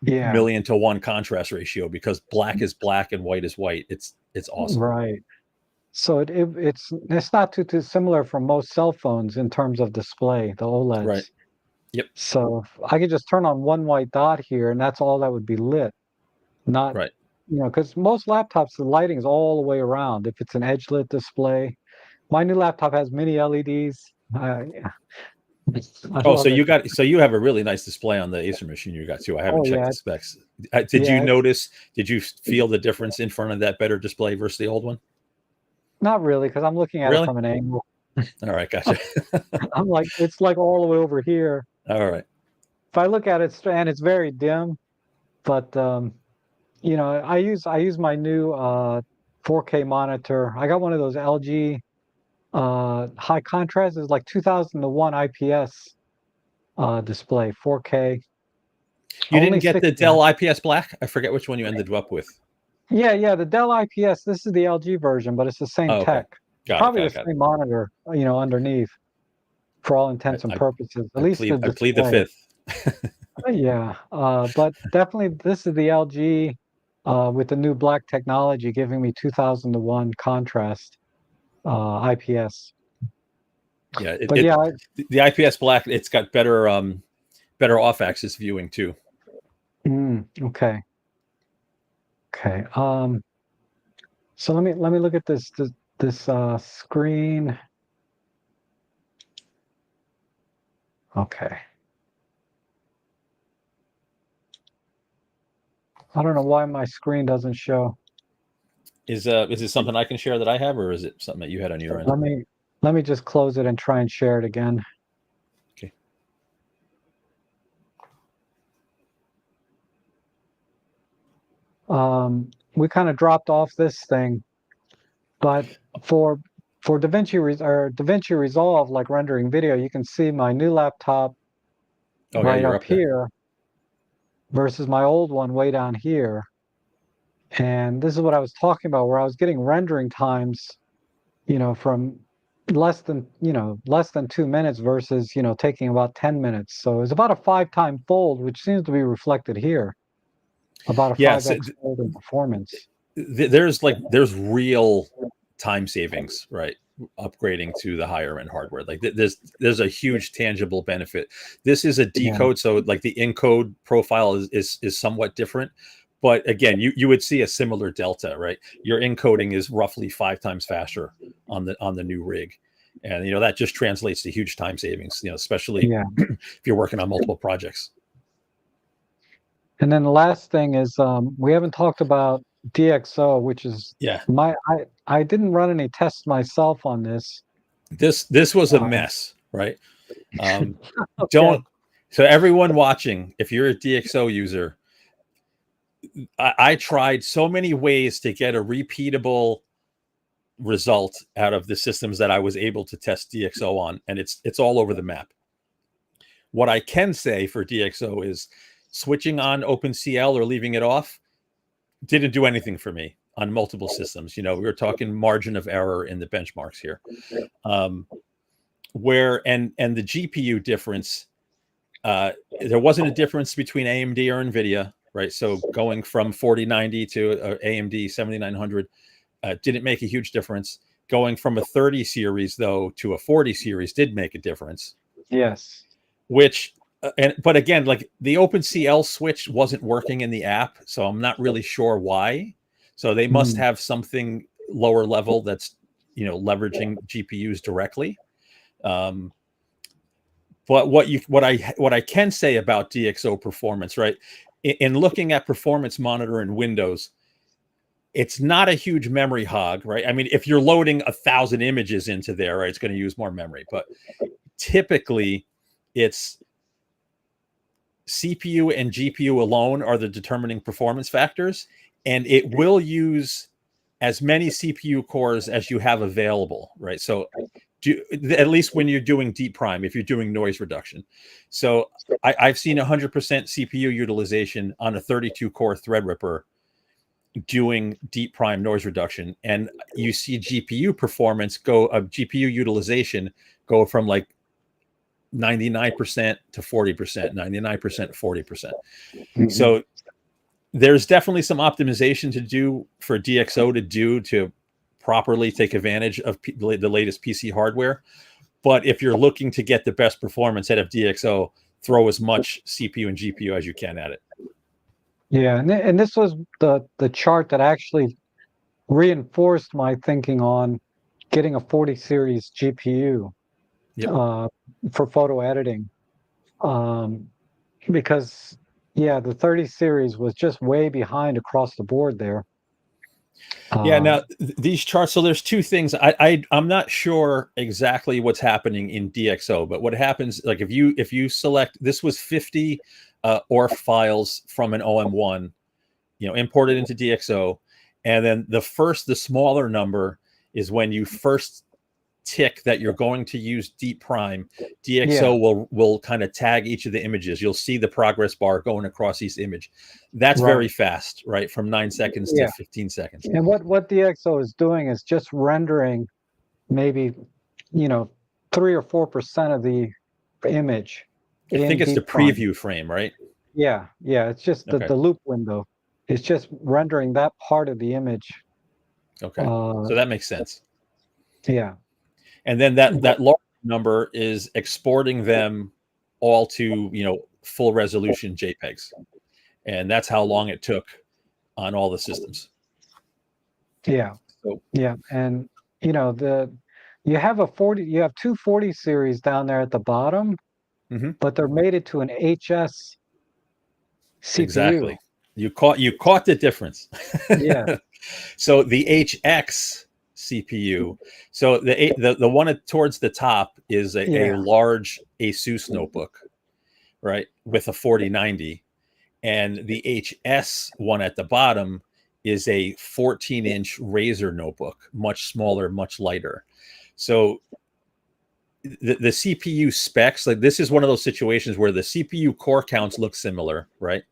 yeah, million to one contrast ratio because black is black and white is white. It's awesome. right. So it's not too similar from most cell phones in terms of display, the Right. OLEDs. Yep. So I could just turn on one white dot here, and that's all that would be lit. Not, Right. because most laptops, the lighting is all the way around. If it's an edge lit display, my new laptop has mini LEDs. Yeah, I Oh, so love it. you have a really nice display on the Acer machine you got too. I haven't Oh checked yeah, the specs. yeah. Did you feel the difference in front of that better display versus the old one? Not really, because I'm looking at it Really? from an angle. All right, gotcha. I'm like, it's like all the way over here. All right. If I look at it, and it's very dim, but I use my new 4K monitor. I got one of those LG high contrast. It's like 2001 IPS display, 4K, You only didn't get the 60. Dell IPS Black? I forget which one you ended up with. Yeah, the Dell IPS. This is the LG version, but it's the same Oh, okay. tech. Got it. Probably Got the it. Got it. same monitor, underneath for all intents and I, purposes. At least the I plead the display. fifth. Yeah, but definitely this is the LG with the new black technology giving me 2001 contrast IPS. Yeah, But yeah, the IPS Black. It's got better off axis viewing too. okay, okay. So let me look at this screen. Okay, I don't know why my screen doesn't show. Is it something I can share that I have, or is it something that you had on your end? Let me just close it and try and share it again. Okay. We kind of dropped off this thing, but for DaVinci Resolve, like rendering video, you can see my new laptop Oh yeah, right you're up up there. here versus my old one way down here. And this is what I was talking about, where I was getting rendering times, from less than 2 minutes versus, taking about 10 minutes. So it's about a 5-time fold, which seems to be reflected here, about a Yes, 5x fold in performance. there's real time savings, right? Upgrading to the higher end hardware, like there's a huge tangible benefit. This is a Yeah. decode, so like the encode profile is somewhat different, But again, you would see a similar delta, right? Your encoding is roughly 5 times faster on the new rig, and that just translates to huge time savings. Especially Yeah. if you're working on multiple projects. And then the last thing is we haven't talked about DxO, which is Yeah, I didn't run any tests myself on this. this was a Um, mess, right? okay. Don't So everyone watching, if you're a DxO user, I tried so many ways to get a repeatable result out of the systems that I was able to test DxO on, and it's all over the map. What I can say for DxO is switching on OpenCL or leaving it off didn't do anything for me on multiple systems. We were talking margin of error in the benchmarks here. Where and the GPU difference, there wasn't a difference between AMD or NVIDIA, right? So going from 4090 to AMD 7900 didn't make a huge difference. Going from a 30 series though to a 40 series did make a difference. Yes. Which but again, like the OpenCL switch wasn't working in the app, so I'm not really sure why. So they must have something lower level that's leveraging GPUs directly. But what I can say about DxO performance, right? In looking at performance monitor in Windows, it's not a huge memory hog, right? I mean, if you're loading 1,000 images into there, right, it's going to use more memory. But typically, it's CPU and GPU alone are the determining performance factors, and it will use as many CPU cores as you have available, right? So at least when you're doing deep prime, if you're doing noise reduction. So I've seen 100% CPU utilization on a 32 core Threadripper doing deep prime noise reduction, and you see GPU performance GPU utilization go from like 99% to 40%, 99% 40%. So there's definitely some optimization to do for DxO to properly take advantage of the latest PC hardware. But if you're looking to get the best performance out of DxO, throw as much CPU and GPU as you can at it. Yeah, and this was the chart that actually reinforced my thinking on getting a 40 series GPU for photo editing, because the 30 series was just way behind across the board there. Now these charts. So there's two things. I'm not sure exactly what's happening in DxO, but what happens, like if you select, this was 50 ORF files from an OM1, imported into DxO, and then the smaller number is when you first tick that you're going to use deep prime. DxO will kind of tag each of the images. You'll see the progress bar going across each image. That's very fast, right? From 9 seconds to 15 seconds. And what DxO is doing is just rendering maybe 3 or 4% of the image. I think it's the preview frame, right? Yeah, it's just the loop window. It's just rendering that part of the image. Okay, so that makes sense. Yeah. And then that large number is exporting them all to full resolution JPEGs, and that's how long it took on all the systems. Yeah. So, and you have two 40 series down there at the bottom, but they're mated to an HS CPU. Exactly. You caught the difference. Yeah. So the HX CPU. So the one towards the top is a large Asus notebook, right, with a 4090, and the HS one at the bottom is a 14-inch Razer notebook, much smaller, much lighter. So the CPU specs, like this is one of those situations where the CPU core counts look similar, right?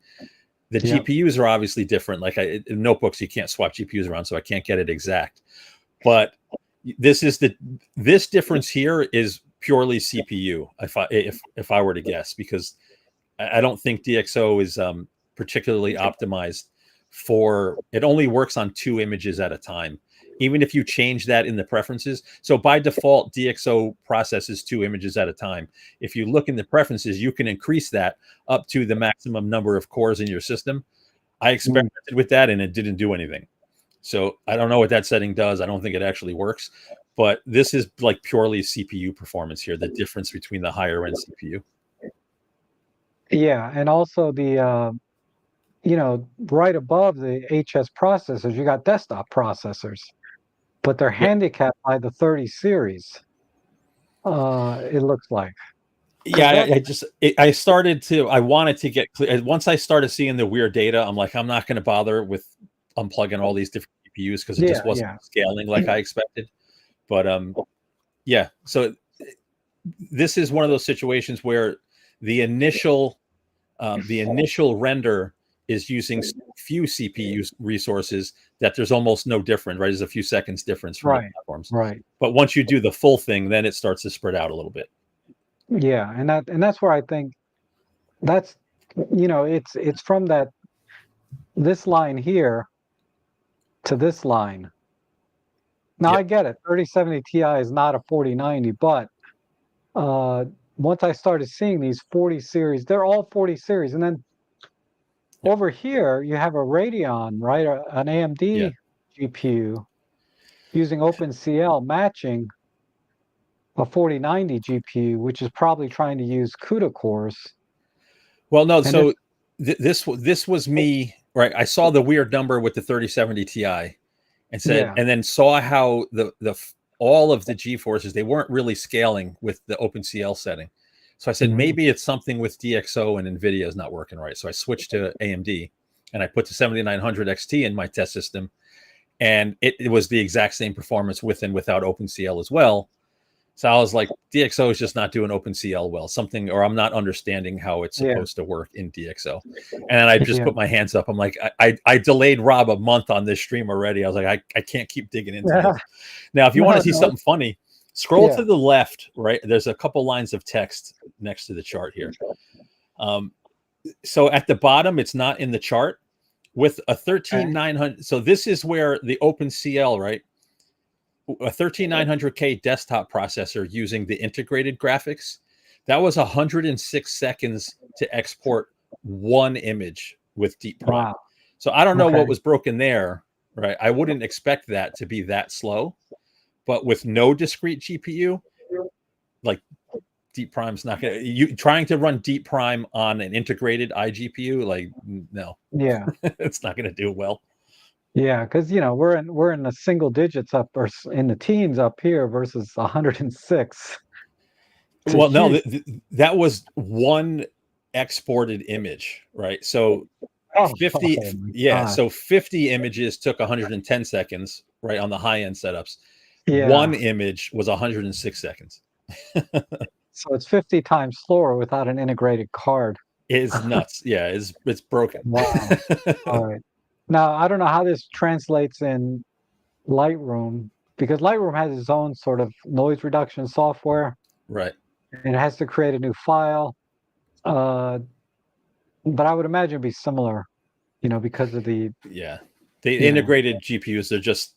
The GPUs are obviously different. Like in notebooks, you can't swap GPUs around, so I can't get it exact. But this difference here is purely CPU. If I were to guess, because I don't think DxO is particularly optimized for. It only works on 2 images at a time. Even if you change that in the preferences, so by default, DxO processes 2 images at a time. If you look in the preferences, you can increase that up to the maximum number of cores in your system. I experimented with that and it didn't do anything. So I don't know what that setting does. I don't think it actually works, but this is like purely CPU performance here, the difference between the higher end CPU. Yeah, and also the right above the HS processors, you got desktop processors, but they're Yep. handicapped by the 30 series. It looks like because Yeah, I wanted to get clear. Once I started seeing the weird data, I'm like, I'm not going to bother with unplugging all these different GPUs because it just wasn't yeah, scaling like I expected. But yeah, so this is one of those situations where the initial render is using few CPU resources that there's almost no difference, right? There's a few seconds difference from the right, platforms. right. But once you do the full thing, then it starts to spread out a little bit. Yeah, and that's where I think that's it's from this line here to this line. Now Yep. I get it. 3070 Ti is not a 4090, but uh, once I started seeing these 40 series, they're all 40 series, and then Yep. over here you have a Radeon, right? An Yeah. AMD GPU using OpenCL matching a 4090 GPU, which is probably trying to use CUDA cores. Well, no. And it's So this was me, right? I saw the weird number with the 3070 Ti and said, yeah, and then saw how the all of the G forces, they weren't really scaling with the OpenCL setting. So I said, mhm, maybe it's something with DxO and NVIDIA is not working right. So I switched to AMD and I put the 7900 XT in my test system, and it was the exact same performance with and without OpenCL as well. So I was like, DxO is just not doing OpenCL well, something, or I'm not understanding how it's yeah, supposed to work in DxO. And then I just yeah. put my hands up. I'm like, I delayed Rob a month on this stream already. I was like, I can't keep digging into this. Now, if you want No, to see no, something funny, scroll yeah, to the left, right? There's a couple lines of text next to the chart here. So at the bottom, it's not in the chart with a okay, 13900. So this is where the OpenCL, right? A 13900K desktop processor using the integrated graphics, that was 106 seconds to export one image with Deep Prime. wow, So I don't know okay, what was broken there, right? I wouldn't expect that to be that slow, but with no discrete GPU, like Deep Prime's not going to, you trying to run Deep Prime on an integrated iGPU, like, no, yeah. it's not going to do well. Yeah, because we're in the single digits up or in the teens up here versus 106. It's a Well, no, huge. that was one exported image, right? So Oh, 50, oh my yeah, God. so 50 images took 110 seconds, right, on the high end setups. One Yeah. image was 106 seconds. So it's 50 times slower without an integrated card. Is nuts. Yeah, it's broken. Wow. All right. Now I don't know how this translates in Lightroom because Lightroom has its own sort of noise reduction software Right. and it has to create a new file. Uh, but I would imagine it'd be similar, because of the Yeah. The yeah, integrated GPUs,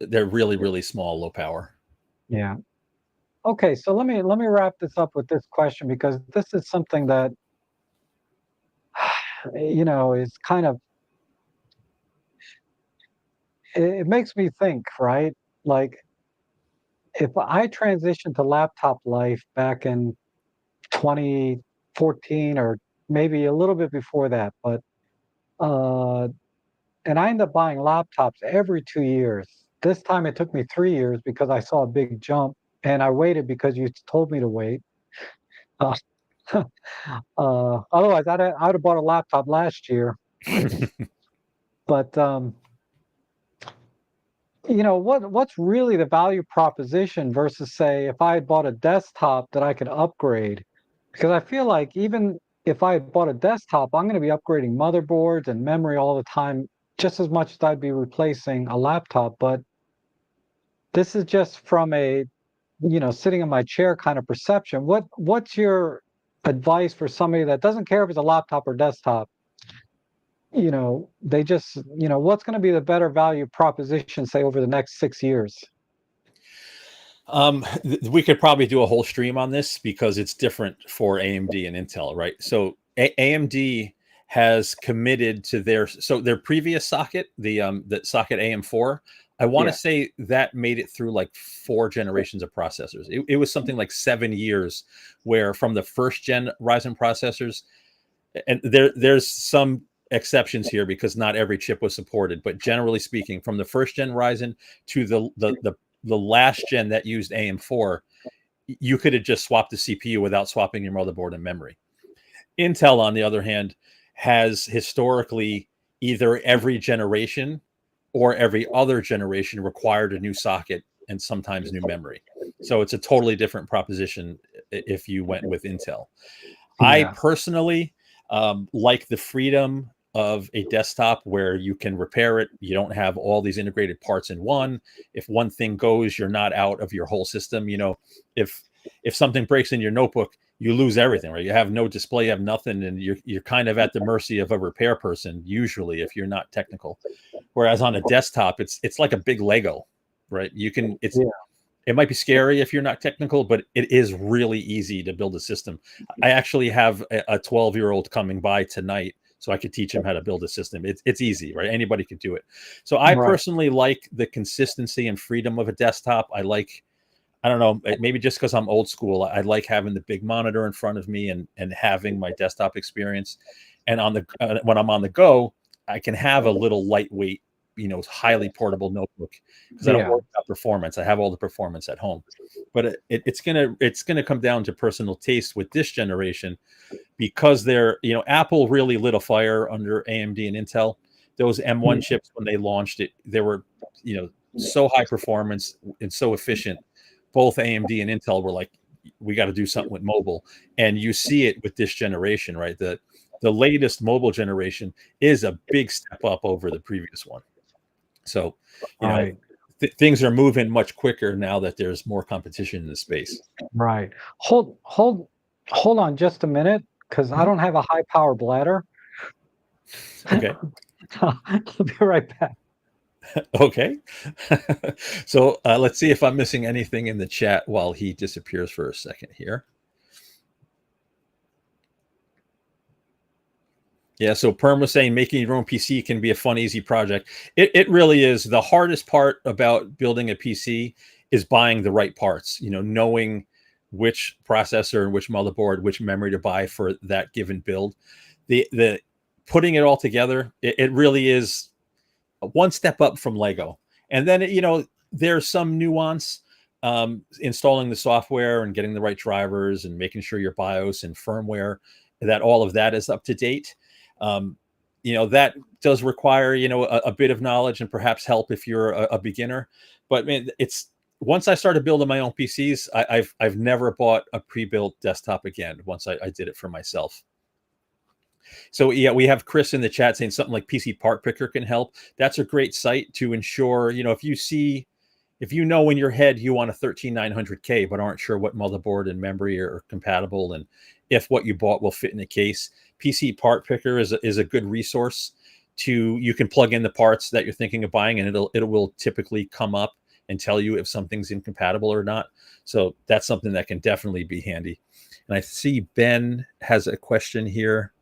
they're really, really small, low power. yeah. Okay, so let me wrap this up with this question because this is something that is kind of it makes me think, right? Like if I transitioned to laptop life back in 2014 or maybe a little bit before that, but uh and I ended up buying laptops every 2 years. This time it took me 3 years because I saw a big jump and I waited because you told me to wait. Uh, otherwise I'd have bought a laptop last year. But what's really the value proposition versus say if I had bought a desktop that I could upgrade? Because I feel like even if I had bought a desktop, I'm going to be upgrading motherboards and memory all the time, just as much as I'd be replacing a laptop. But this is just from a sitting in my chair kind of perception. What's your advice for somebody that doesn't care if it's a laptop or desktop? They just, what's going to be the better value proposition, say, over the next 6 years? We could probably do a whole stream on this because it's different for AMD and Intel, right? So AMD has committed to their previous socket, the socket AM4. I want to Yeah. say that made it through like 4 generations of processors. It was something like 7 years, where from the first gen Ryzen processors, and there's some exceptions here because not every chip was supported, but generally speaking, from the first gen Ryzen to the last gen that used AM4, you could have just swapped the CPU without swapping your motherboard and memory. Intel, on the other hand, has historically either every generation or every other generation required a new socket and sometimes new memory. So it's a totally different proposition if you went with Intel. I Yeah. personally like the freedom of a desktop where you can repair it. You don't have all these integrated parts in one. If one thing goes, you're not out of your whole system. If something breaks in your notebook, you lose everything, right? You have no display, you have nothing, and you're kind of at the mercy of a repair person, usually, if you're not technical. Whereas on a desktop, it's like a big Lego, right? Yeah. It might be scary if you're not technical, but it is really easy to build a system. I actually have a 12-year-old coming by tonight, so I could teach him how to build a system. It's easy, right? Anybody could do it. So I Right. personally like the consistency and freedom of a desktop. I don't know, maybe just because I'm old school, I like having the big monitor in front of me and having my desktop experience. And when I'm on the go, I can have a little lightweight, highly portable notebook because I don't Yeah. worry about performance. I have all the performance at home. But it's gonna come down to personal taste with this generation, because Apple really lit a fire under AMD and Intel. Those M1 chips, when they launched it, they were so high performance and so efficient. Both AMD and Intel were like, we got to do something with mobile. And you see it with this generation, right? The latest mobile generation is a big step up over the previous one. So, Right. things are moving much quicker now that there's more competition in the space. Right. Hold on just a minute, because I Mhm. don't have a high power bladder. Okay. I'll be right back. Okay. So let's see if I'm missing anything in the chat while he disappears for a second here. Yeah, so Perm was saying making your own PC can be a fun, easy project. It really is. The hardest part about building a PC is buying the right parts, knowing which processor and which motherboard, which memory to buy for that given build. The putting it all together, it really is one step up from Lego. And then, there's some nuance, installing the software and getting the right drivers and making sure your BIOS and firmware, that all of that is up to date. That does require, a bit of knowledge and perhaps help if you're a beginner. But man, it's once I started building my own PCs, I've never bought a pre-built desktop again once I did it for myself. So yeah, we have Chris in the chat saying something like PC Part Picker can help. That's a great site to ensure, if you know in your head you want a 13900K but aren't sure what motherboard and memory are compatible and if what you bought will fit in the case. PC Part Picker is a good resource. You can plug in the parts that you're thinking of buying, and it will typically come up and tell you if something's incompatible or not. So that's something that can definitely be handy. And I see Ben has a question here.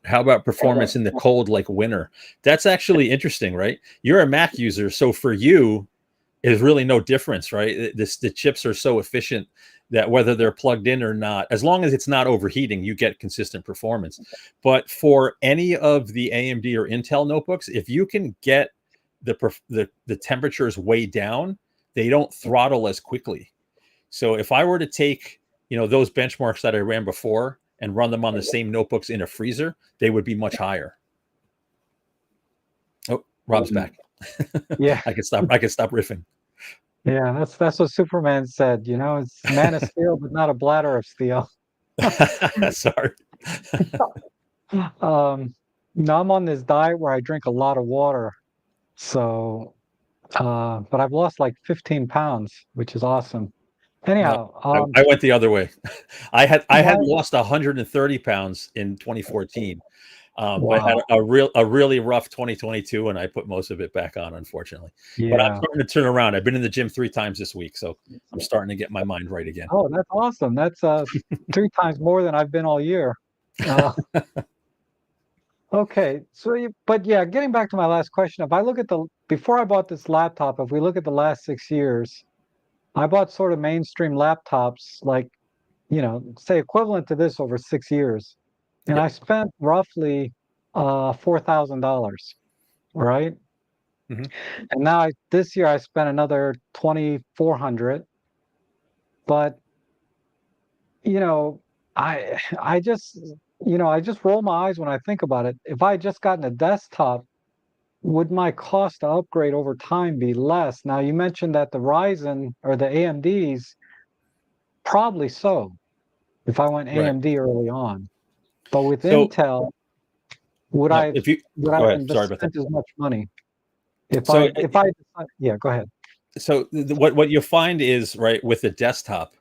How about performance in the cold, like winter? That's actually interesting, right? You're a Mac user, so for you, there's really no difference, right? The chips are so efficient that whether they're plugged in or not, as long as it's not overheating, you get consistent performance. But for any of the AMD or Intel notebooks, if you can get the temperatures way down, they don't throttle as quickly. So if I were to take, those benchmarks that I ran before and run them on the same notebooks in a freezer, they would be much higher. Oh, Rob's back. Yeah. I can stop riffing. Yeah, that's what Superman said, it's man of steel, but not a bladder of steel. Sorry. Now I'm on this diet where I drink a lot of water. So, but I've lost like 15 pounds, which is awesome. No, Anyhow, I went the other way. I had why, lost 130 pounds in 2014, but had wow. a really rough 2022, and I put most of it back on, unfortunately. But I'm Yeah. starting to turn around. I've been in the gym 3 times this week, so I'm starting to get my mind right again. Oh, that's awesome. That's 3 times more than I've been all year. Uh, Okay, so but yeah, getting back to my last question, if I look at the before I bought this laptop, if we look at the last 6 years, I bought sort of mainstream laptops, like, say equivalent to this over 6 years, and I Yep. spent roughly $4,000, right? Hmm. And now this year I spent another 2,400, but you know, I just I just roll my eyes when I think about it. If I had just gotten a desktop, would my cost to upgrade over time be less? Now, you mentioned that the Ryzen or the AMDs, probably so, if I went Right. AMD early on. But with So, Intel, would no, I if you would I go ahead, have sorry about that. spent as much money if So, yeah, go ahead. what you'll find is, right, with the desktop,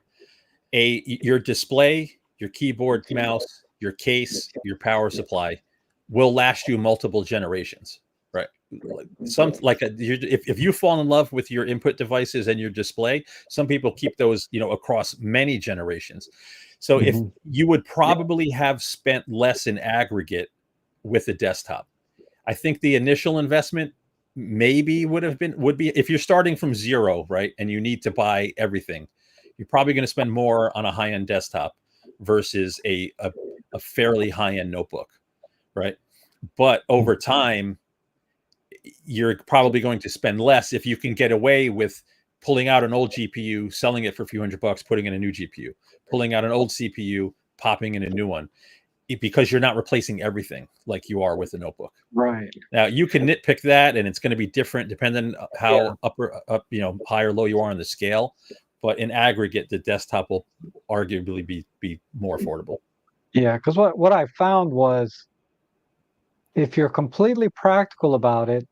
your display, your keyboard, mouse, your case, your power supply will last you multiple generations, right? If you fall in love with your input devices and your display, some people keep those, across many generations. So if Hmm. you would probably have spent less in aggregate with the desktop. I think the initial investment maybe would be if you're starting from zero, right, and you need to buy everything, you're probably going to spend more on a high end desktop versus a fairly high end notebook, right? But over time, you're probably going to spend less if you can get away with pulling out an old GPU, selling it for a few $100, putting in a new GPU, pulling out an old CPU, popping in a new one, because you're not replacing everything like you are with a notebook. Right. Now you can nitpick that, and it's going to be different depending on Yeah. how high or low you are on the scale. But in aggregate, the desktop will arguably be more affordable. Yeah, because what I found was, if you're completely practical about it,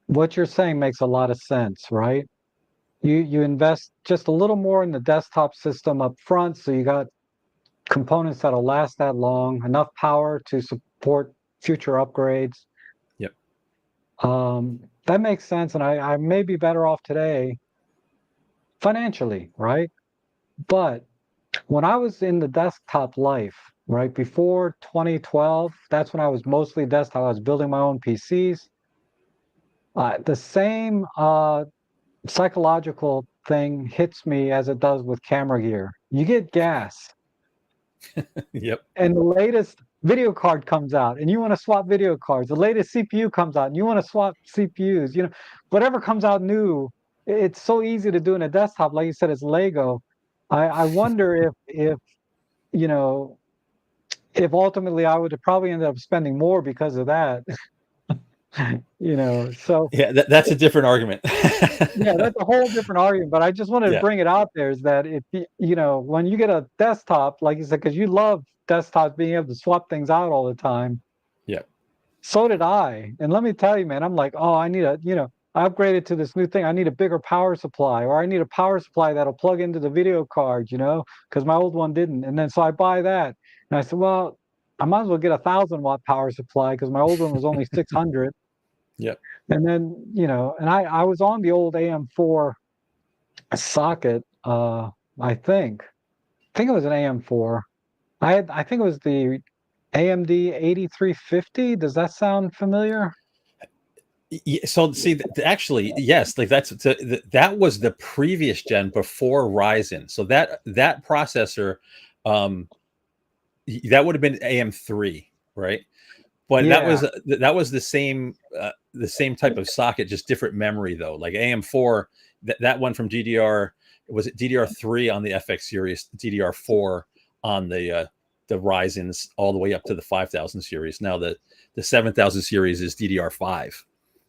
what you're saying makes a lot of sense, right? You invest just a little more in the desktop system up front, so you got components that'll last that long, enough power to support future upgrades. Yep. That makes sense, and I may be better off today financially, right? But when I was in the desktop life, right before 2012, that's when I was mostly desktop. I was building my own PCs. The same psychological thing hits me as it does with camera gear. You get gas, Yep. and the latest video card comes out, and you want to swap video cards. The latest CPU comes out, and you want to swap CPUs. Whatever comes out new, it's so easy to do in a desktop. Like you said, it's Lego. I wonder if you know if ultimately I would have probably ended up spending more because of that. So Yeah, that's a different argument. yeah, that's a whole different argument, but I just wanted to Yeah. bring it out there, is that if when you get a desktop, like you said, because you love desktops being able to swap things out all the time, Yeah. so did I. And let me tell you, man, I'm like, oh, I upgraded to this new thing. I need a bigger power supply, or I need a power supply that'll plug into the video card, because my old one didn't. And then so I buy that, and I said, well, I might as well get a 1,000 watt power supply because my old one was only 600. Yep. And then, and I was on the old AM4 socket. I think it was an AM4. I think it was the AMD 8350. Does that sound familiar? So see, actually, yes, like that was the previous gen before Ryzen. So that processor, um, that would have been AM3, right? But Yeah, that was the same type of socket, just different memory though. Like AM4, that went from DDR, was it DDR3 on the FX series, DDR4 on the Ryzen's, all the way up to the 5000 series. Now the 7000 series is DDR5.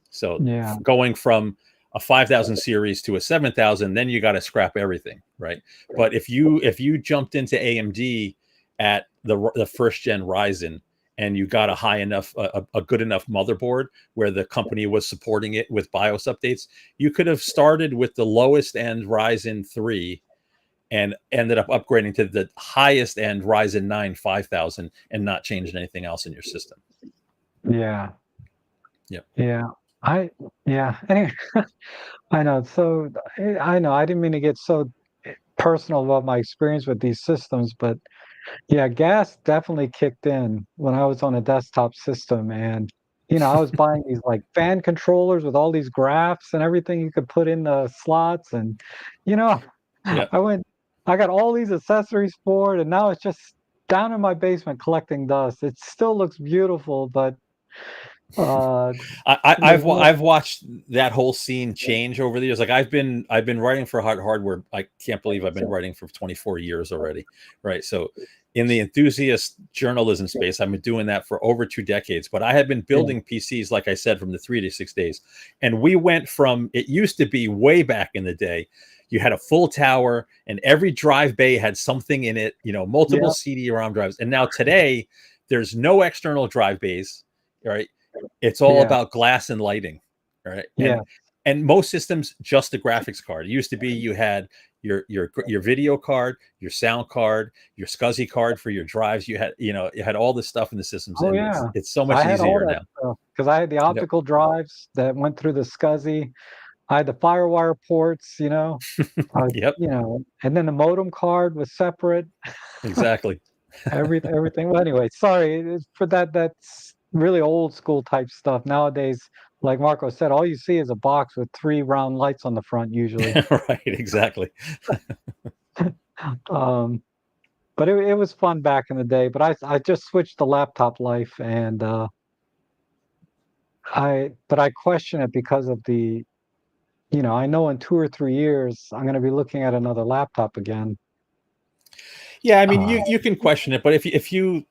So yeah, going from a 5000 series to a 7000, then you got to scrap everything, right? But if you jumped into AMD at the first gen Ryzen, and you got a high enough, a good enough motherboard where the company was supporting it with BIOS updates, you could have started with the lowest end Ryzen 3 and ended up upgrading to the highest end Ryzen 9 5000 and not changed anything else in your system. yeah, Yep. yeah. I yeah. Anyway, I know. So I know I didn't mean to get so personal about my experience with these systems, but Yeah, gas definitely kicked in when I was on a desktop system, and I was buying these like fan controllers with all these graphs and everything you could put in the slots, and you know, Yeah. I went, I got all these accessories for it, and now it's just down in my basement collecting dust. It still looks beautiful, but uh, there's no, I've watched that whole scene change over the years. Like I've been writing for Hot Hardware. I can't believe I've been writing for 24 years already. Right. So in the enthusiast journalism space, I've been doing that for over 2 decades. But I had been yeah, building PCs, like I said, from the 3 to 6 days. And we went from, it used to be way back in the day, you had a full tower and every drive bay had something in it, multiple yeah, CD-ROM drives. And now today there's no external drive bays. Right. It's all yeah, about glass and lighting, right? yeah. And most systems just a graphics card. It used to be you had your video card, your sound card, your SCSI card for your drives. You had all this stuff in the systems, Oh and yeah, it's so I much had all easier that now. stuff because I had the Yep. optical drives that went through the SCSI. I had the FireWire ports, Yep. and then the modem card was separate. Exactly. Everything. Well, anyway, sorry for that. That's really old school type stuff. Nowadays, like Marco said, all you see is a box with three round lights on the front usually. Right. Exactly. Um, but it was fun back in the day. But I just switched to laptop life, and I question it because of I know in 2 or 3 years I'm going to be looking at another laptop again. Yeah, I mean, Uh, you can question it, but if you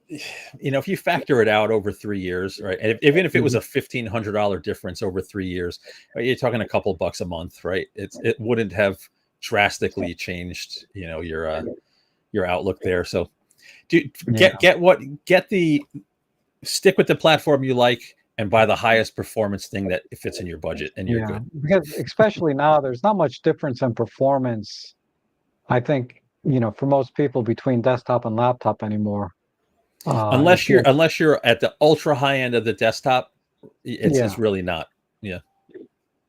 factor it out over 3 years, right? And even if it was mhm, a $1,500 difference over 3 years, right, you're talking a couple bucks a month, right? It wouldn't have drastically changed, your outlook there. So do yeah, get the stick with the platform you like and buy the highest performance thing that fits in your budget, and you're yeah. good. Because especially now, there's not much difference in performance. I think for most people between desktop and laptop anymore. If you're Unless you're at the ultra high end of the desktop, it's Yeah, really not. Yeah.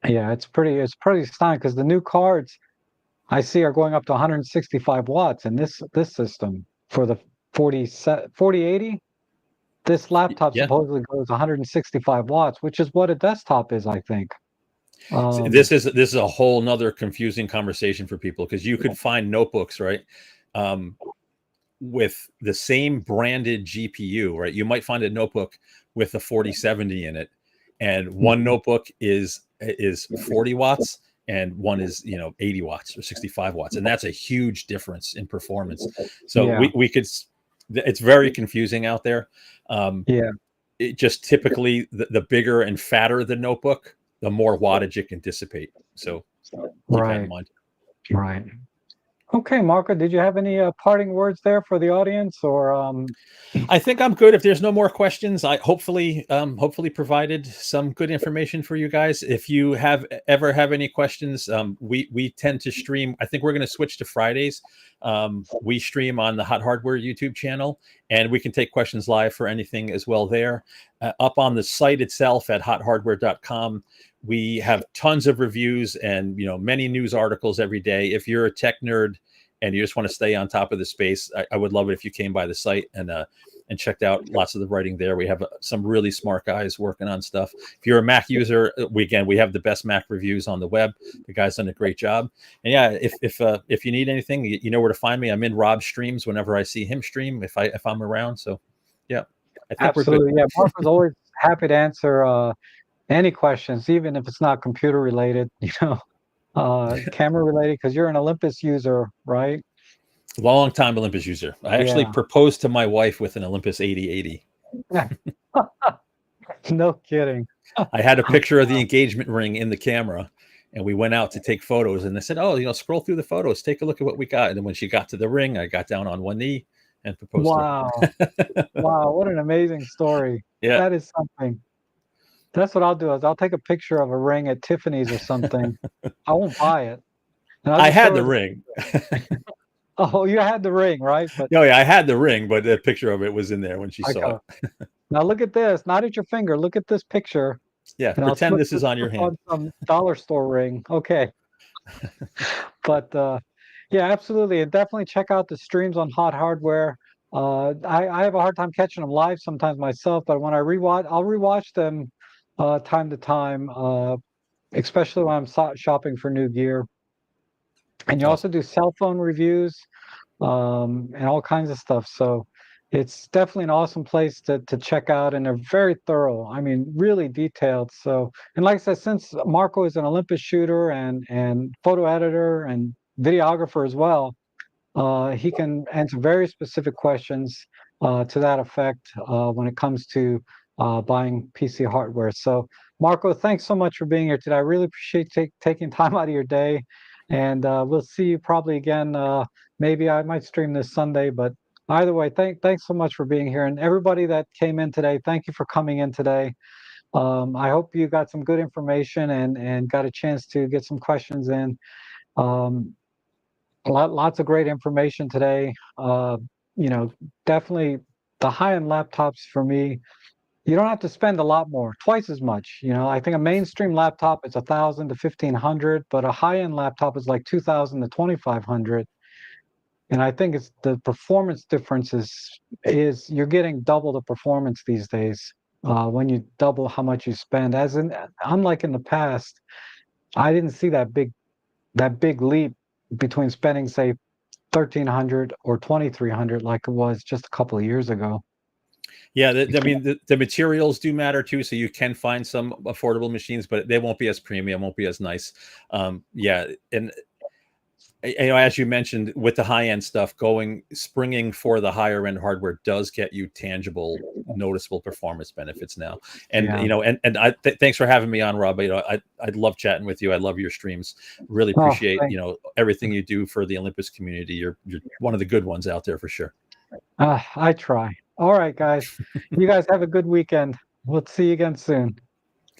yeah, it's pretty stunning because the new cards I see are going up to 165 watts in this system for the 4080. This laptop Yeah. supposedly goes 165 watts, which is what a desktop is, I think. This Um, is a whole nother confusing conversation for people because you could find notebooks, right? Um, with the same branded GPU, right? You might find a notebook with a 4070 in it, and one mhm, notebook is 40 watts and one is 80 watts or 65 watts, and that's a huge difference in performance. So yeah, we could it's very confusing out there. um, yeah, it just typically the bigger and fatter the notebook, the more wattage it can dissipate. So keep that in right, mind. right. Okay, Marco, did you have any parting words there for the audience, or I think I'm good. If there's no more questions, I hopefully provided some good information for you guys. If you ever have any questions, we tend to stream. I think we're going to switch to Fridays. We stream on the Hot Hardware YouTube channel, and we can take questions live for anything as well there. Up on the site itself at hothardware.com, we have tons of reviews and many news articles every day. If you're a tech nerd and you just want to stay on top of the space, I would love it if you came by the site and checked out lots of the writing there. We have some really smart guys working on stuff. If you're a Mac user, we have the best Mac reviews on the web. The guy's done a great job. And yeah, if you need anything, you know where to find me. I'm in Rob's streams whenever I see him stream if I'm around. So yeah, I think we're good. absolutely? Yeah, Marco's always happy to answer any questions, even if it's not computer related. Camera related, because you're an Olympus user, right? Long time Olympus user. I actually Yeah. proposed to my wife with an Olympus 8080. No kidding. I had a picture of the engagement ring in the camera, and we went out to take photos. And they said, "Oh, scroll through the photos, take a look at what we got." And then when she got to the ring, I got down on one knee and proposed to Wow. her. Wow. What an amazing story. Yeah, That is something. That's what I'll do is I'll take a picture of a ring at Tiffany's or something. I won't buy it. And I'll I just had show the her ring. oh, you had the ring, right? But Oh yeah, I had the ring, but the picture of it was in there when she I saw go, it. now look at this, not at your finger. Look at this picture. Yeah, And I'll pretend slip this is on your slip hand. on some dollar store ring. Okay. But yeah, absolutely. And definitely check out the streams on Hot Hardware. I have a hard time catching them live sometimes myself, but when I'll rewatch them time to time, especially when I'm shopping for new gear. And you also Awesome. do cell phone reviews and all kinds of stuff. So it's definitely an awesome place to check out, and they're very thorough. I mean, really detailed. So, and like I said, since Marco is an Olympus shooter and photo editor and videographer as well, he can answer very specific questions to that effect when it comes to buying PC hardware. So, Marco, thanks so much for being here today. I really appreciate taking time out of your day, and we'll see you probably again. Maybe I might stream this Sunday, but either way, thanks so much for being here, and everybody that came in today. Thank you for coming in today. I hope you got some good information and got a chance to get some questions in. Um, lots of great information today. You know, definitely the high-end laptops for me, you don't have to spend a lot more, twice as much. You know, I think a mainstream laptop is 1,000 to 1,500, but a high-end laptop is like 2,000 to 2,500. And I think it's the performance difference is you're getting double the performance these days when you double how much you spend. Unlike in the past, I didn't see that big leap between spending, say, 1,300 or 2,300 like it was just a couple of years ago. Yeah, I mean, the materials do matter too. So you can find some affordable machines, but they won't be as premium, won't be as nice. Yeah, and as you mentioned, with the high end stuff, springing for the higher end hardware does get you tangible, noticeable performance benefits now. And Yeah. thanks for having me on, Rob. I'd love chatting with you. I love your streams. Really Oh, appreciate everything you do for the Olympus community. You're one of the good ones out there for sure. I try. All right, guys. You guys have a good weekend. We'll see you again soon.